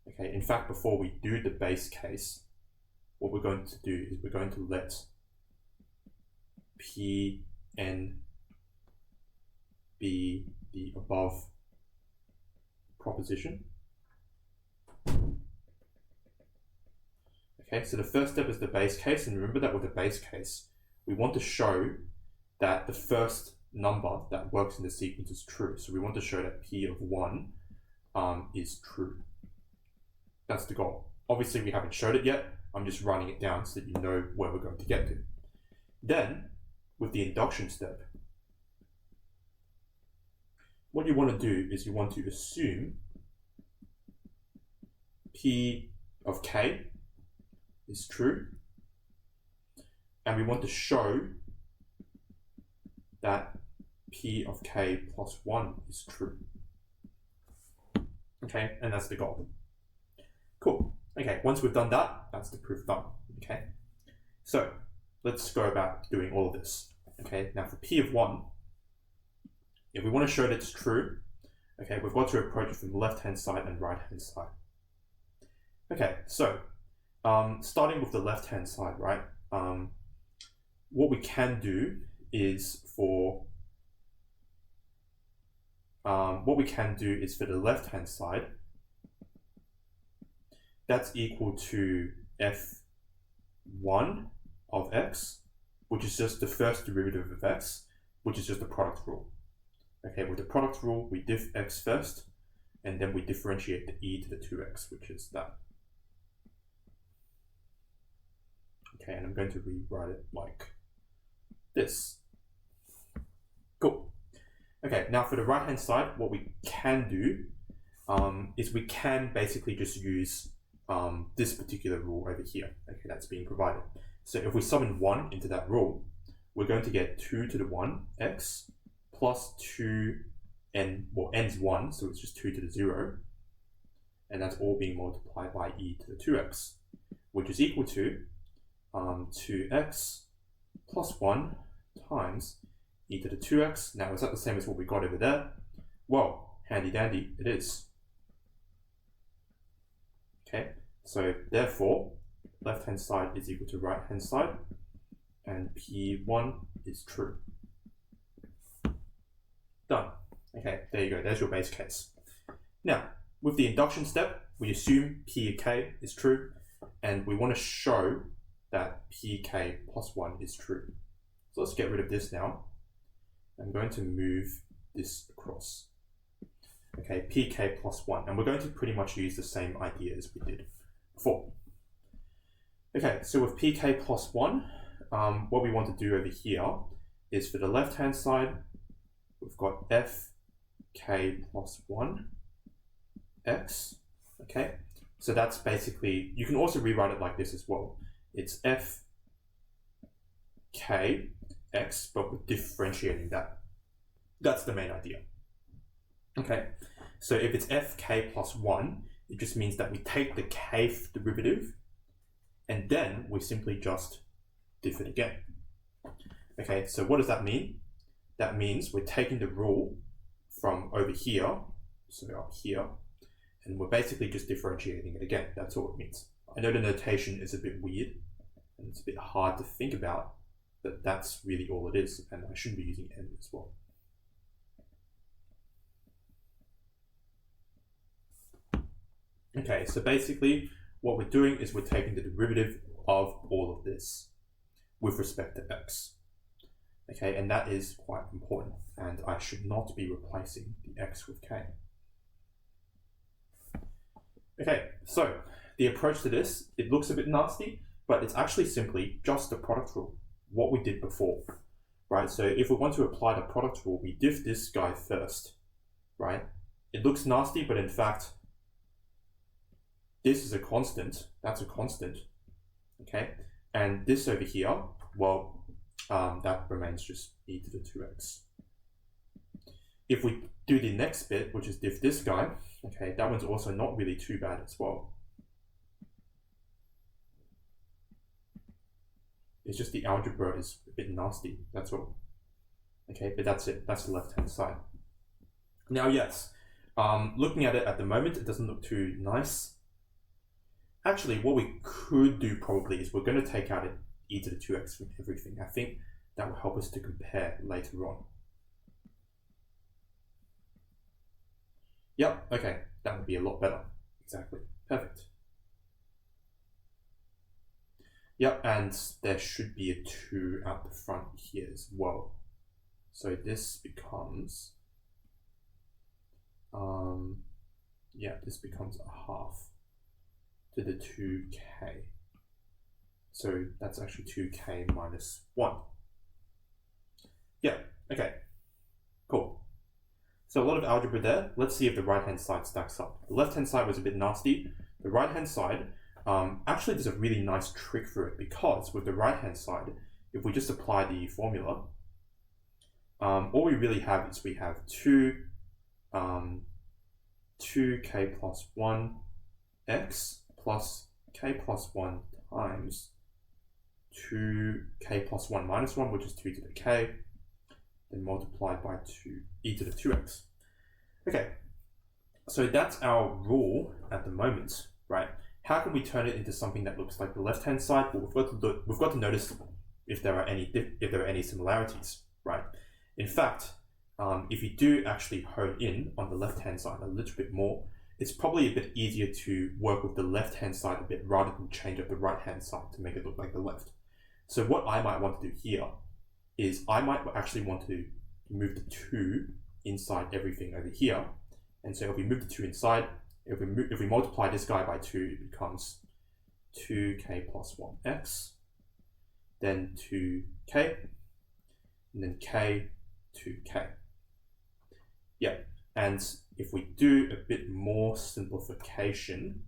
Okay, in fact, before we do the base case, what we're going to do is we're going to let Pn be the above proposition. Okay, so the first step is the base case, and remember that with the base case, we want to show that the first number that works in the sequence is true. So we want to show that P of 1 is true. That's the goal. Obviously, we haven't showed it yet. I'm just writing it down so that you know where we're going to get to. Then, with the induction step, what you want to do is you want to assume P of k is true, and we want to show that P of k plus 1 is true. Okay, and that's the goal. Cool. Okay, once we've done that, that's the proof done. Okay, so let's go about doing all of this. Okay, now for P of 1, if we want to show that it's true, okay, we've got to approach it from the left-hand side and right-hand side. Okay, so starting with the left-hand side, right? What we can do is for the left-hand side, that's equal to f1 of x, which is just the first derivative of x, which is just the product rule. Okay, with the product rule, we diff x first, and then we differentiate the e to the 2x, which is that. Okay, and I'm going to rewrite it like this. Cool. Okay, now for the right-hand side, what we can do is we can basically just use this particular rule over here. Okay, that's being provided. So if we summon 1 into that rule, we're going to get 2 to the 1 x plus 2n, well, n's 1, so it's just 2 to the 0. And that's all being multiplied by e to the 2x, which is equal to 2x plus 1 times e to the 2x. Now, is that the same as what we got over there? Well, handy dandy, it is. Okay, so therefore, left-hand side is equal to right-hand side, and P1 is true. Done. Okay, there you go, there's your base case. Now, with the induction step, we assume P of k is true, and we want to show that Pk plus 1 is true. So let's get rid of this now. I'm going to move this across. Okay, Pk plus 1, and we're going to pretty much use the same idea as we did before. Okay, so with Pk plus 1, what we want to do over here is for the left-hand side, we've got Fk plus 1 x Okay, so that's basically, you can also rewrite it like this as well. It's f k x, but we're differentiating that. That's the main idea. Okay, so if it's fk plus 1, it just means that we take the kth derivative and then we simply just diff it again. Okay, so what does that mean? That means we're taking the rule from over here, so up here, and we're basically just differentiating it again. That's all it means. I know the notation is a bit weird and it's a bit hard to think about, but that's really all it is, and I shouldn't be using n as well. Okay, so basically what we're doing is we're taking the derivative of all of this with respect to x. Okay, and that is quite important, and I should not be replacing the x with k. Okay, so the approach to this, it looks a bit nasty, but it's actually simply just the product rule, what we did before, right? So if we want to apply the product rule, we diff this guy first, right? It looks nasty, but in fact, this is a constant, that's a constant, okay? And this over here, well, that remains just e to the 2x. If we do the next bit, which is diff this guy, okay, that one's also not really too bad as well. It's just the algebra is a bit nasty, that's all. Okay, but that's it, that's the left-hand side. Now, yes, looking at it at the moment, it doesn't look too nice. Actually, what we could do probably is we're going to take out e to the 2x from everything. I think that will help us to compare later on. Yep, okay, that would be a lot better. Exactly, perfect. Yep, and there should be a 2 out the front here as well. So this becomes, this becomes a half to the 2k. So that's actually 2k minus 1. Yeah, okay, cool. So a lot of algebra there. Let's see if the right-hand side stacks up. The left-hand side was a bit nasty. The right-hand side, actually there's a really nice trick for it, because with the right-hand side, if we just apply the formula, all we really have is we have 2k plus 1 x plus k plus 1 times 2k plus 1 minus 1, which is 2 to the k, then multiplied by 2 e to the 2x. Okay, so that's our rule at the moment, right? How can we turn it into something that looks like the left-hand side? Well, we've got to notice if there are any similarities, right? In fact, if you do actually hone in on the left-hand side a little bit more, it's probably a bit easier to work with the left-hand side a bit rather than change up the right-hand side to make it look like the left. So what I might want to do here is I might actually want to move the 2 inside everything over here. And so if we move the 2 inside, if we multiply this guy by 2, it becomes 2k plus 1x, then 2k, and then k, 2k. Yeah, and if we do a bit more simplification,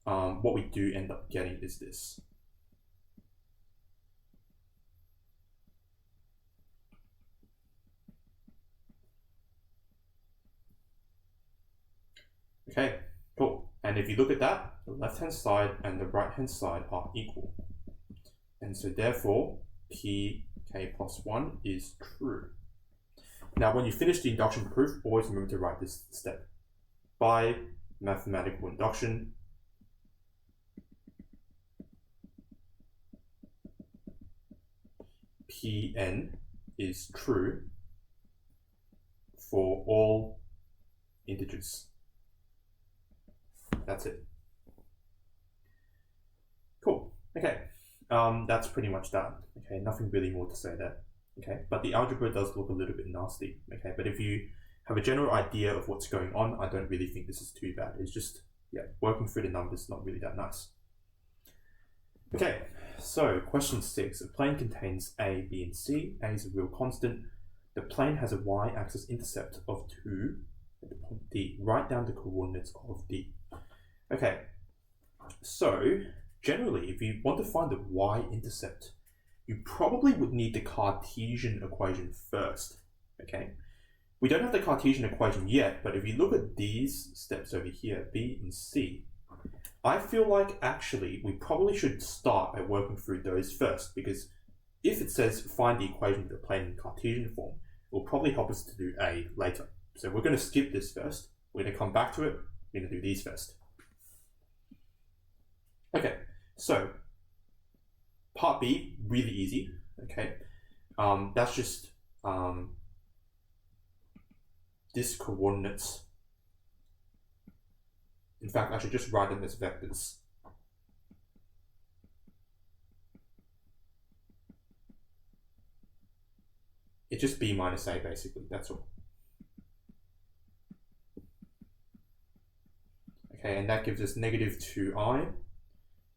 what we do end up getting is this. Okay, cool. And if you look at that, the left-hand side and the right-hand side are equal. And so therefore, pk plus 1 is true. Now, when you finish the induction proof, always remember to write this step. By mathematical induction, Pn is true for all integers. That's it. Cool. Okay. That's pretty much done. Okay, nothing really more to say there. Okay, but the algebra does look a little bit nasty. Okay, but if you have a general idea of what's going on, I don't really think this is too bad. It's just, yeah, working through the numbers, not really that nice. Okay, so question 6. A plane contains A, B, and C. A is a real constant. The plane has a y-axis intercept of 2 at the point D. Write down the coordinates of D. Okay, so generally, if you want to find the y-intercept, you probably would need the Cartesian equation first, okay? We don't have the Cartesian equation yet, but if you look at these steps over here, B and C, I feel like actually we probably should start by working through those first, because if it says find the equation of the plane in Cartesian form, it will probably help us to do A later. So we're going to skip this first. We're going to come back to it. We're going to do these first. Okay, so part B, really easy. Okay, that's just this coordinates. In fact, I should just write them as vectors. It's just B minus A, basically, that's all. Okay, and that gives us negative 2i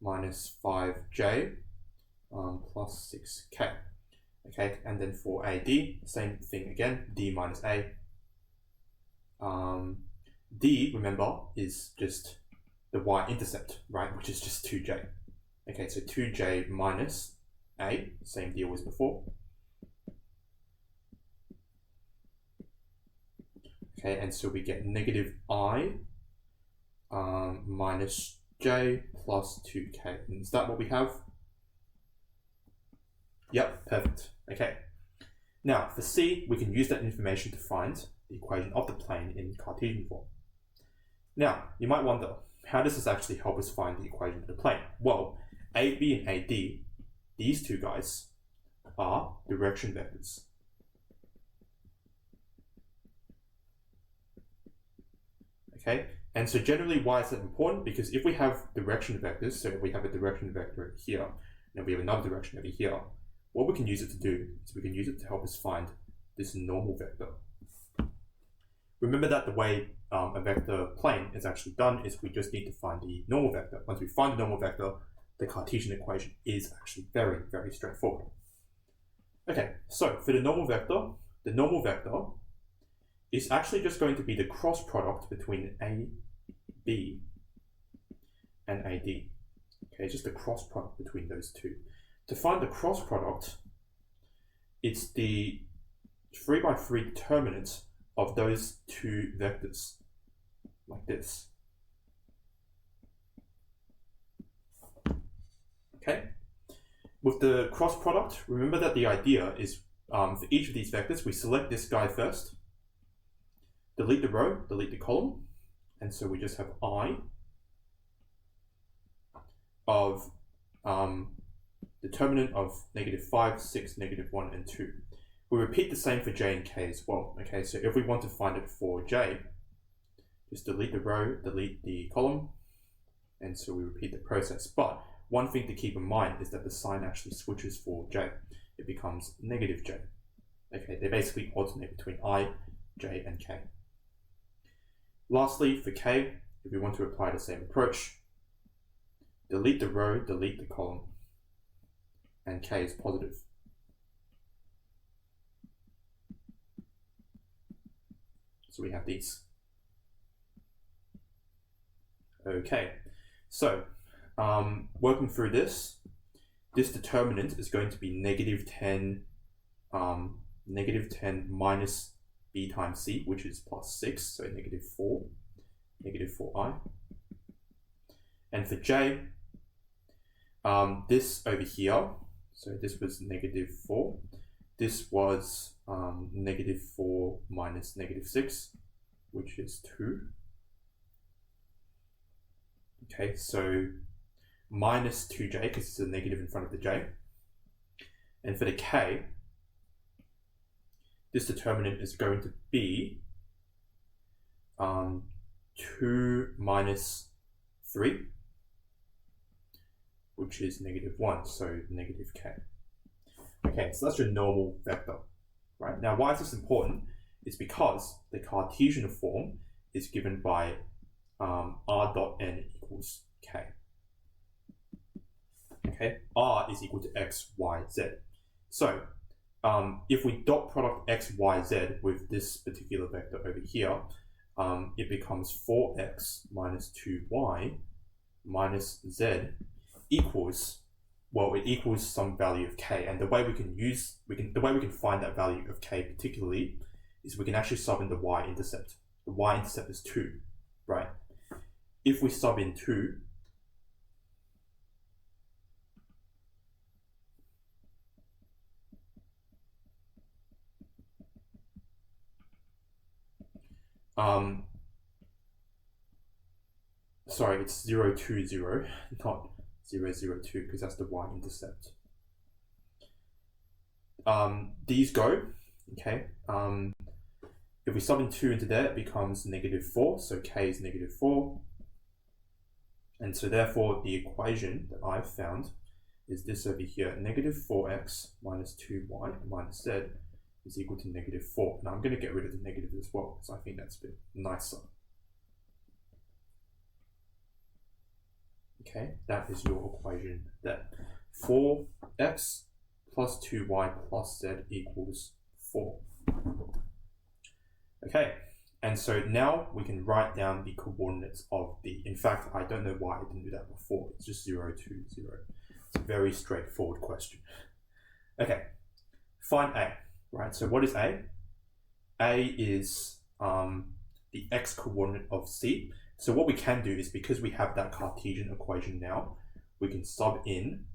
minus 5j plus 6k. Okay, and then for AD, same thing again, D minus A. D, remember, is just the y-intercept, right, which is just 2j. Okay, so 2j minus A, same deal as before. Okay, and so we get negative I minus j plus 2k. And is that what we have? Yep, perfect. Okay. Now, for C, we can use that information to find the equation of the plane in Cartesian form. Now, you might wonder, how does this actually help us find the equation of the plane? Well, AB and AD, these two guys, are direction vectors. Okay, and so generally, why is that important? Because if we have direction vectors, so if we have a direction vector over here, and we have another direction over here, what we can use it to do is we can use it to help us find this normal vector. Remember that the way a vector plane is actually done is we just need to find the normal vector. Once we find the normal vector, the Cartesian equation is actually very, very straightforward. Okay, so for the normal vector is actually just going to be the cross product between AB and AD. Okay, just the cross product between those two. To find the cross product, it's the 3×3 determinant of those two vectors, like this. Okay. With the cross product, remember that the idea is for each of these vectors, we select this guy first, delete the row, delete the column, and so we just have I of determinant of -5, 6, -1, and 2. We repeat the same for j and k as well. Okay, so if we want to find it for j, just delete the row, delete the column, and so we repeat the process. But one thing to keep in mind is that the sign actually switches for j. It becomes -j. Okay, they basically alternate between I, j, and k. Lastly, for k, if we want to apply the same approach, delete the row, delete the column, and k is positive. So we have these. Okay, so working through this determinant is going to be -10 minus b times c, which is +6, so -4, -4i. And for j, this over here, so this was -4, this was -4 minus -6, which is 2. Okay, so minus 2j, because it's a negative in front of the j. And for the k, this determinant is going to be 2 minus 3, which is -1, so -k. Okay, so that's your normal vector, right? Now, why is this important? It's because the Cartesian form is given by r dot n equals k. Okay, r is equal to x, y, z. So if we dot product x, y, z with this particular vector over here, it becomes 4x minus 2y minus z equals, well, it equals some value of k. And the way we can find that value of k particularly is we can actually sub in the y-intercept. The y-intercept is 2, right? If we sub in 2, sorry, it's 0, 2, 0, not 0, 0, 2, because that's the y-intercept. These go, okay? If we sub in 2 into there, it becomes -4, so k is -4. And so therefore, the equation that I've found is this over here, -4x minus 2y minus z is equal to -4. And I'm going to get rid of the negative as well, because I think that's a bit nicer. Okay, that is your equation there. 4x plus 2y plus z equals 4. Okay, and so now we can write down the coordinates of the, in fact, I don't know why I didn't do that before. It's just 0, 2, 0. It's a very straightforward question. Okay, find A, right? So what is A? A is the x coordinate of C. So what we can do is, because we have that Cartesian equation now, we can sub in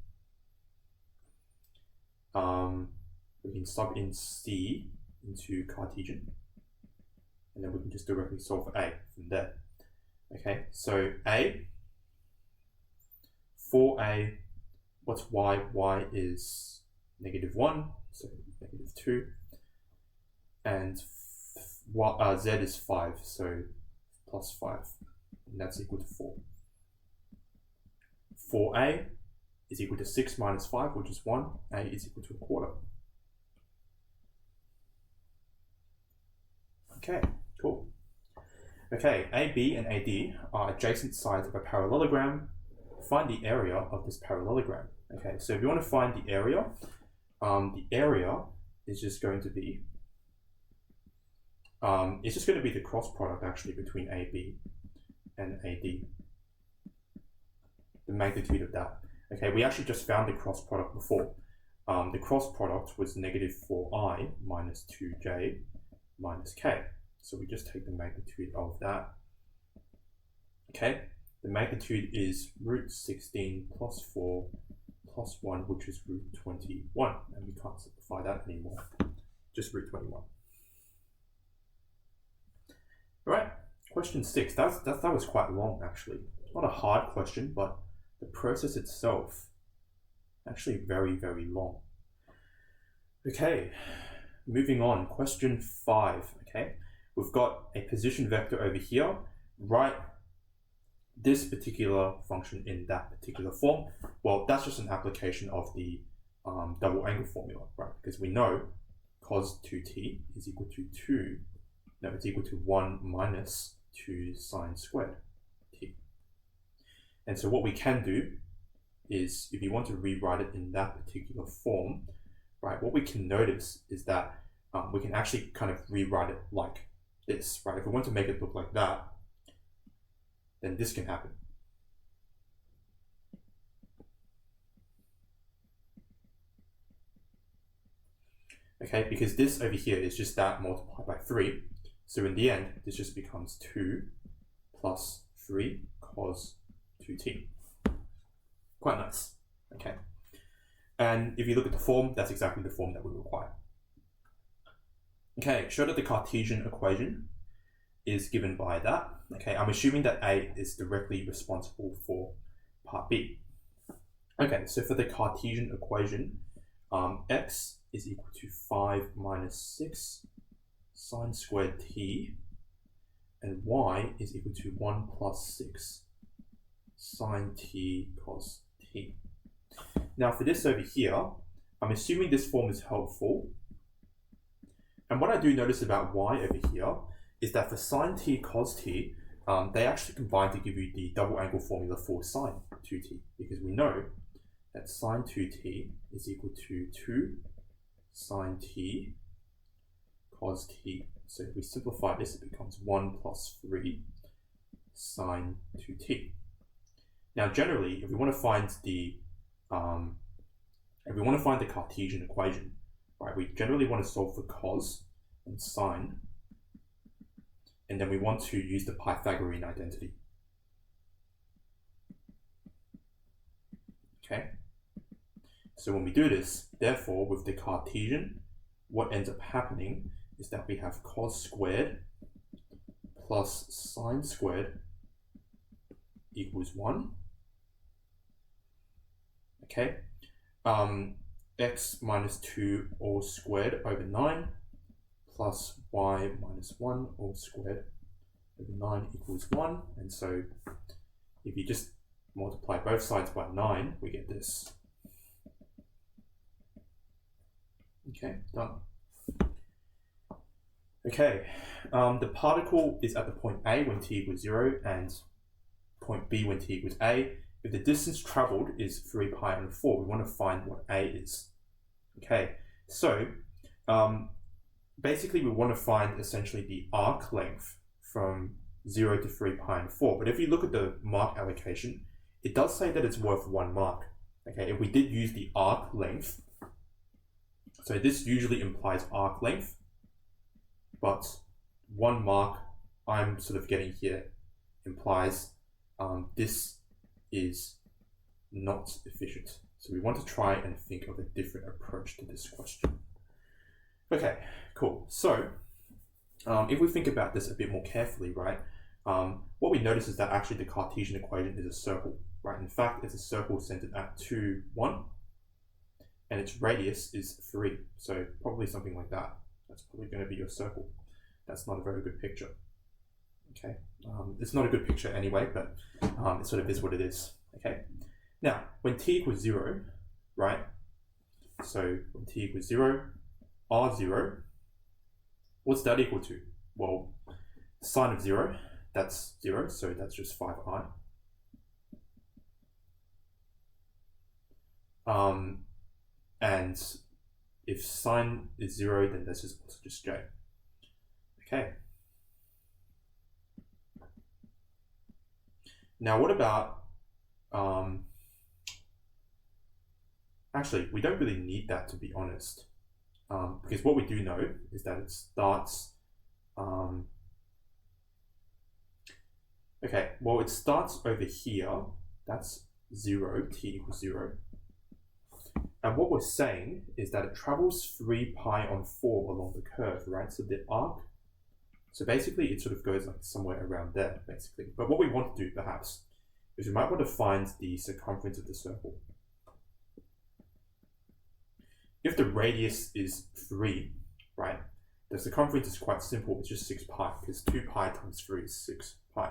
C into Cartesian, and then we can just directly solve for A from there. Okay, so A, for A, what's Y? Y is -1, so -2, and Z is 5, so +5, and that's equal to 4. 4A is equal to 6 minus 5, which is 1. A is equal to 1/4. Okay, cool. Okay, AB and AD are adjacent sides of a parallelogram. Find the area of this parallelogram. Okay, so if you want to find the area is just going to be the cross product actually between AB and AD. The magnitude of that. Okay, we actually just found the cross product before. The cross product was -4i minus 2j minus k. So we just take the magnitude of that. Okay, the magnitude is √16 plus 4 plus 1, which is √21. And we can't simplify that anymore. Just √21. All right, question 6. That was quite long actually. Not a hard question, but the process itself actually very, very long. Okay, moving on. Question 5. Okay, we've got a position vector over here. Write this particular function in that particular form. Well, that's just an application of the double angle formula, right? Because we know cos 2t is equal to 1 minus 2 sine squared t. And so what we can do is, if you want to rewrite it in that particular form, right, what we can notice is that we can actually kind of rewrite it like this, right? If we want to make it look like that, then this can happen. Okay, because this over here is just that multiplied by 3. So in the end, this just becomes 2 plus 3 cos 2t. Quite nice. Okay. And if you look at the form, that's exactly the form that we require. Okay, show that the Cartesian equation is given by that. Okay, I'm assuming that A is directly responsible for part B. Okay, so for the Cartesian equation, x is equal to 5 minus 6 sine squared t, and y is equal to 1 plus 6 sine t cos t. Now for this over here, I'm assuming this form is helpful. And what I do notice about y over here is that for sine t cos t, they actually combine to give you the double angle formula for sine 2t, because we know that sine 2t is equal to 2 sine t cos t. So if we simplify this, it becomes 1 plus 3 sine 2t. Now, generally, if we want to find the Cartesian equation, right, we generally want to solve for cos and sine, and then we want to use the Pythagorean identity. Okay. So when we do this, therefore, with the Cartesian, what ends up happening is that we have cos squared plus sine squared equals 1. Okay. X minus 2 all squared over 9 plus y minus 1 all squared over 9 equals 1. And so if you just multiply both sides by 9, we get this. Okay, done. Okay, the particle is at the point A when t equals 0 and point B when t equals A. If the distance traveled is 3 pi over 4, we want to find what A is. Okay, so basically we want to find essentially the arc length from 0 to 3 pi and 4. But if you look at the mark allocation, it does say that it's worth 1 mark. Okay, if we did use the arc length, so this usually implies arc length, but 1 mark I'm sort of getting here implies this is not efficient. So we want to try and think of a different approach to this question. Okay, cool. So if we think about this a bit more carefully, right, what we notice is that actually the Cartesian equation is a circle, right? In fact, it's a circle centered at 2, 1, and its radius is 3. So probably something like that. That's probably going to be your circle. That's not a very good picture. Okay, it's not a good picture anyway, but it sort of is what it is. Okay, now when t equals 0, right? So when t equals 0, r0, what's that equal to? Well, sine of 0, that's 0, so that's just 5i. And if sine is 0, then this is also just j. Okay. Now what about, actually, we don't really need that, to be honest, because what we do know is that it starts, okay, well, it starts over here, that's 0, t equals 0, and what we're saying is that it travels 3 pi on 4 along the curve, right? So the arc, so basically it sort of goes like somewhere around there, basically. But what we want to do, perhaps, is we might want to find the circumference of the circle. If the radius is 3, right, the circumference is quite simple. It's just 6 pi, because 2 pi times 3 is 6 pi,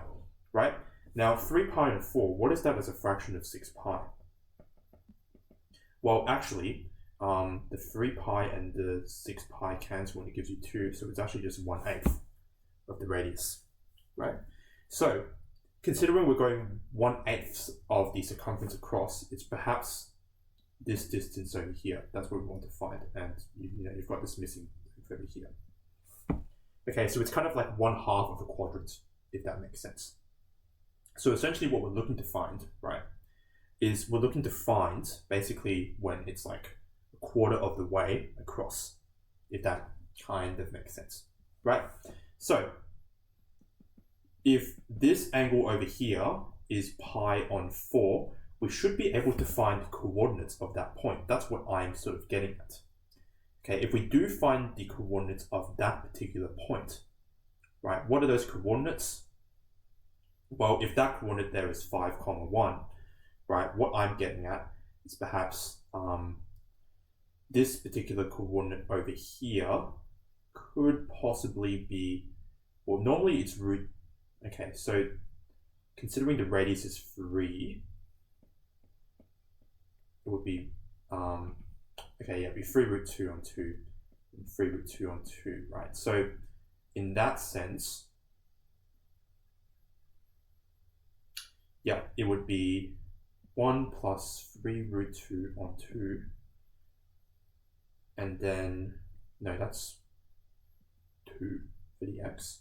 right? Now, 3 pi and 4, what is that as a fraction of 6 pi? Well, actually, the 3 pi and the 6 pi cancel and it gives you 2, so it's actually just 1/8 of the radius, right? So, considering we're going 1/8 of the circumference across, it's perhaps this distance over here. That's what we want to find, and you've got this missing over here. Okay, so it's kind of like 1/2 of a quadrant, if that makes sense. So essentially what we're looking to find, right, is we're looking to find basically when it's like a quarter of the way across, if that kind of makes sense, right? So if this angle over here is pi on 4, we should be able to find the coordinates of that point. That's what I'm sort of getting at. Okay, if we do find the coordinates of that particular point, right, what are those coordinates? Well, if that coordinate there is 5, 1, right, what I'm getting at is perhaps this particular coordinate over here could possibly be, well, normally it's root, okay, so considering the radius is 3, it would be, okay, yeah, it'd be 3 root 2 on 2, and 3 root 2 on 2, right? So in that sense, yeah, it would be 1 plus 3 root 2 on 2, and then, no, that's 2 for the x,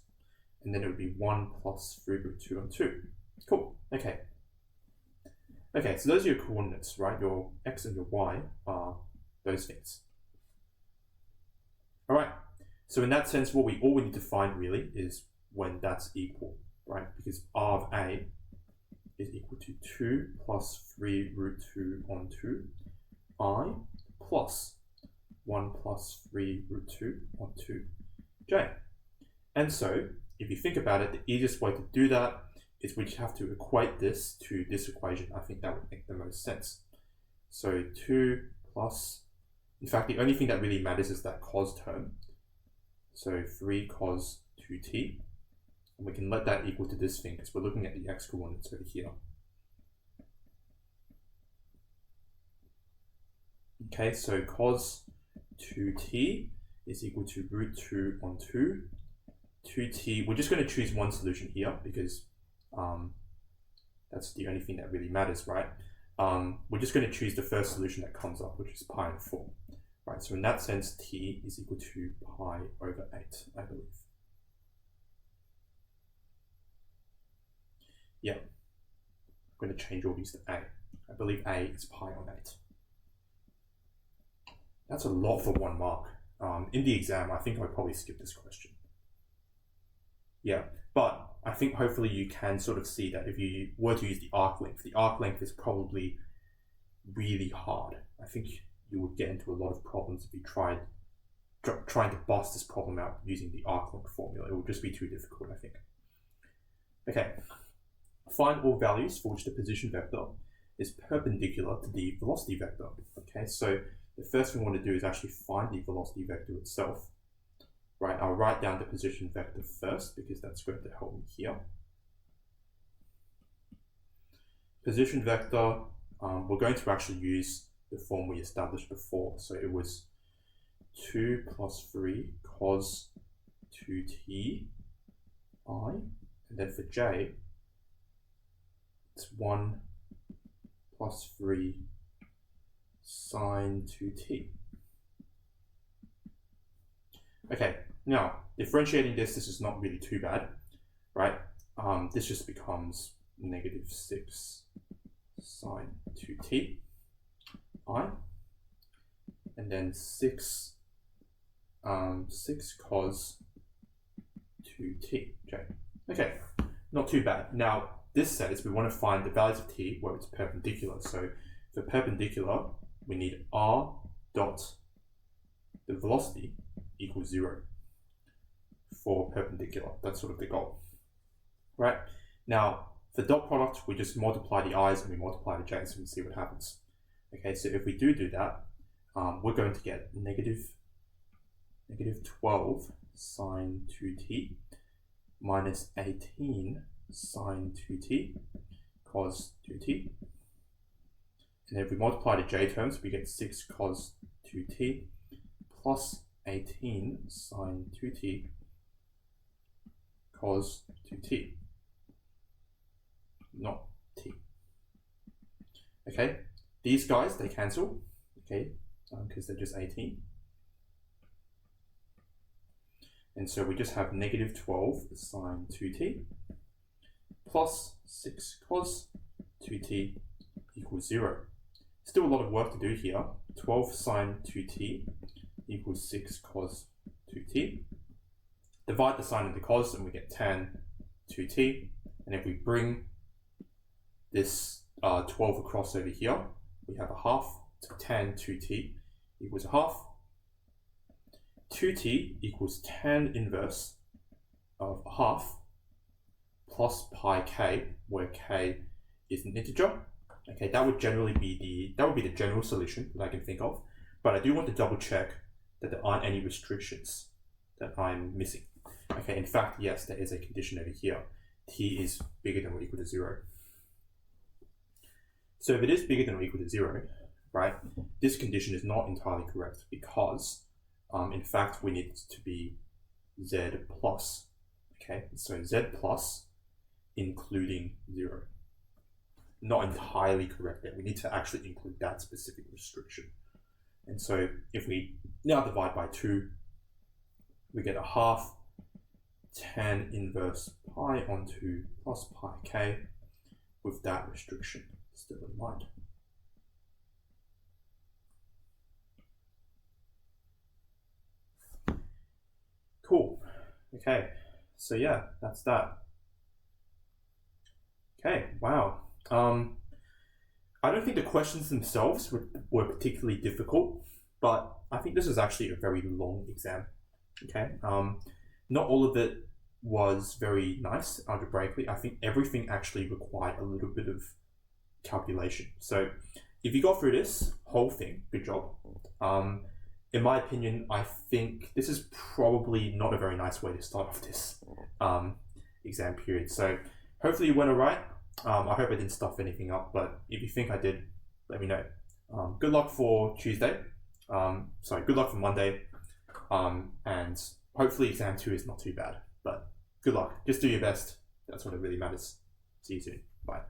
and then it would be 1 plus 3 root 2 on 2. Cool, okay. Okay, so those are your coordinates, right? Your x and your y are those things. All right, so in that sense, all we need to find really is when that's equal, right? Because r of a is equal to 2 plus 3 root 2 on 2, I plus 1 plus 3 root 2 on 2j. And so, if you think about it, the easiest way to do that is we just have to equate this to this equation. I think that would make the most sense. So 2 plus, in fact, the only thing that really matters is that cos term. So 3 cos 2t. And we can let that equal to this thing because we're looking at the x coordinates over here. Okay, so cos 2t is equal to root 2 on 2. 2t, we're just going to choose one solution here because that's the only thing that really matters, right? We're just going to choose the first solution that comes up, which is pi and 4. Right, so in that sense, t is equal to pi over 8, I believe. Yeah, I'm going to change all these to a. I believe a is pi on 8. That's a lot for 1 mark. In the exam, I think I'd probably skip this question. Yeah, but I think hopefully you can sort of see that if you were to use the arc length is probably really hard. I think you would get into a lot of problems if you tried trying to bust this problem out using the arc length formula. It would just be too difficult, I think. Okay, find all values for which the position vector is perpendicular to the velocity vector. Okay, so the first thing we want to do is actually find the velocity vector itself. Right, I'll write down the position vector first because that's going to help me here. Position vector, we're going to actually use the form we established before. So it was 2 plus 3 cos 2t I, and then for j, it's 1 plus 3 sine 2t. Okay, now differentiating this is not really too bad, right? This just becomes negative 6 sine 2t I, and then 6 cos 2t j. Okay, not too bad. Now this says we want to find the values of t where it's perpendicular. So for perpendicular, we need r dot the velocity equals 0 for perpendicular. That's sort of the goal, right? Now for dot product, we just multiply the i's and we multiply the j's and see what happens. Okay, so if we do that, we're going to get negative 12 sine 2t minus 18 sine 2t cos 2t. And if we multiply the j terms, we get 6 cos 2t plus 18 sine 2t cos 2t, not t. Okay, these guys, they cancel, okay, because they're just 18. And so we just have negative 12 sine 2t plus 6 cos 2t equals 0. Still a lot of work to do here. 12 sine 2t equals 6 cos 2t. Divide the sine and the cos and we get tan 2t. And if we bring this 12 across over here, we have a half. So tan 2t equals a half. 2t equals tan inverse of a half plus pi k, where k is an integer. Okay, that would generally be the general solution that I can think of. But I do want to double check that there aren't any restrictions that I'm missing. Okay, in fact, yes, there is a condition over here. T is bigger than or equal to 0. So if it is bigger than or equal to 0, right, this condition is not entirely correct because, in fact, we need it to be z plus. Okay, so z plus including 0. Not entirely correct there. We need to actually include that specific restriction. And so if we now divide by 2, we get a half tan inverse pi onto plus pi k with that restriction still in mind. Cool. Okay, so yeah, that's that. Okay, wow. I don't think the questions themselves were particularly difficult, but I think this is actually a very long exam. Okay, not all of it was very nice algebraically. I think everything actually required a little bit of calculation. So if you got through this whole thing, good job. In my opinion, I think this is probably not a very nice way to start off this exam period. So hopefully you went all right. I hope I didn't stuff anything up, but if you think I did, let me know. Good luck for Tuesday. Good luck for Monday. And hopefully exam 2 is not too bad, but good luck. Just do your best. That's what it really matters. See you soon. Bye.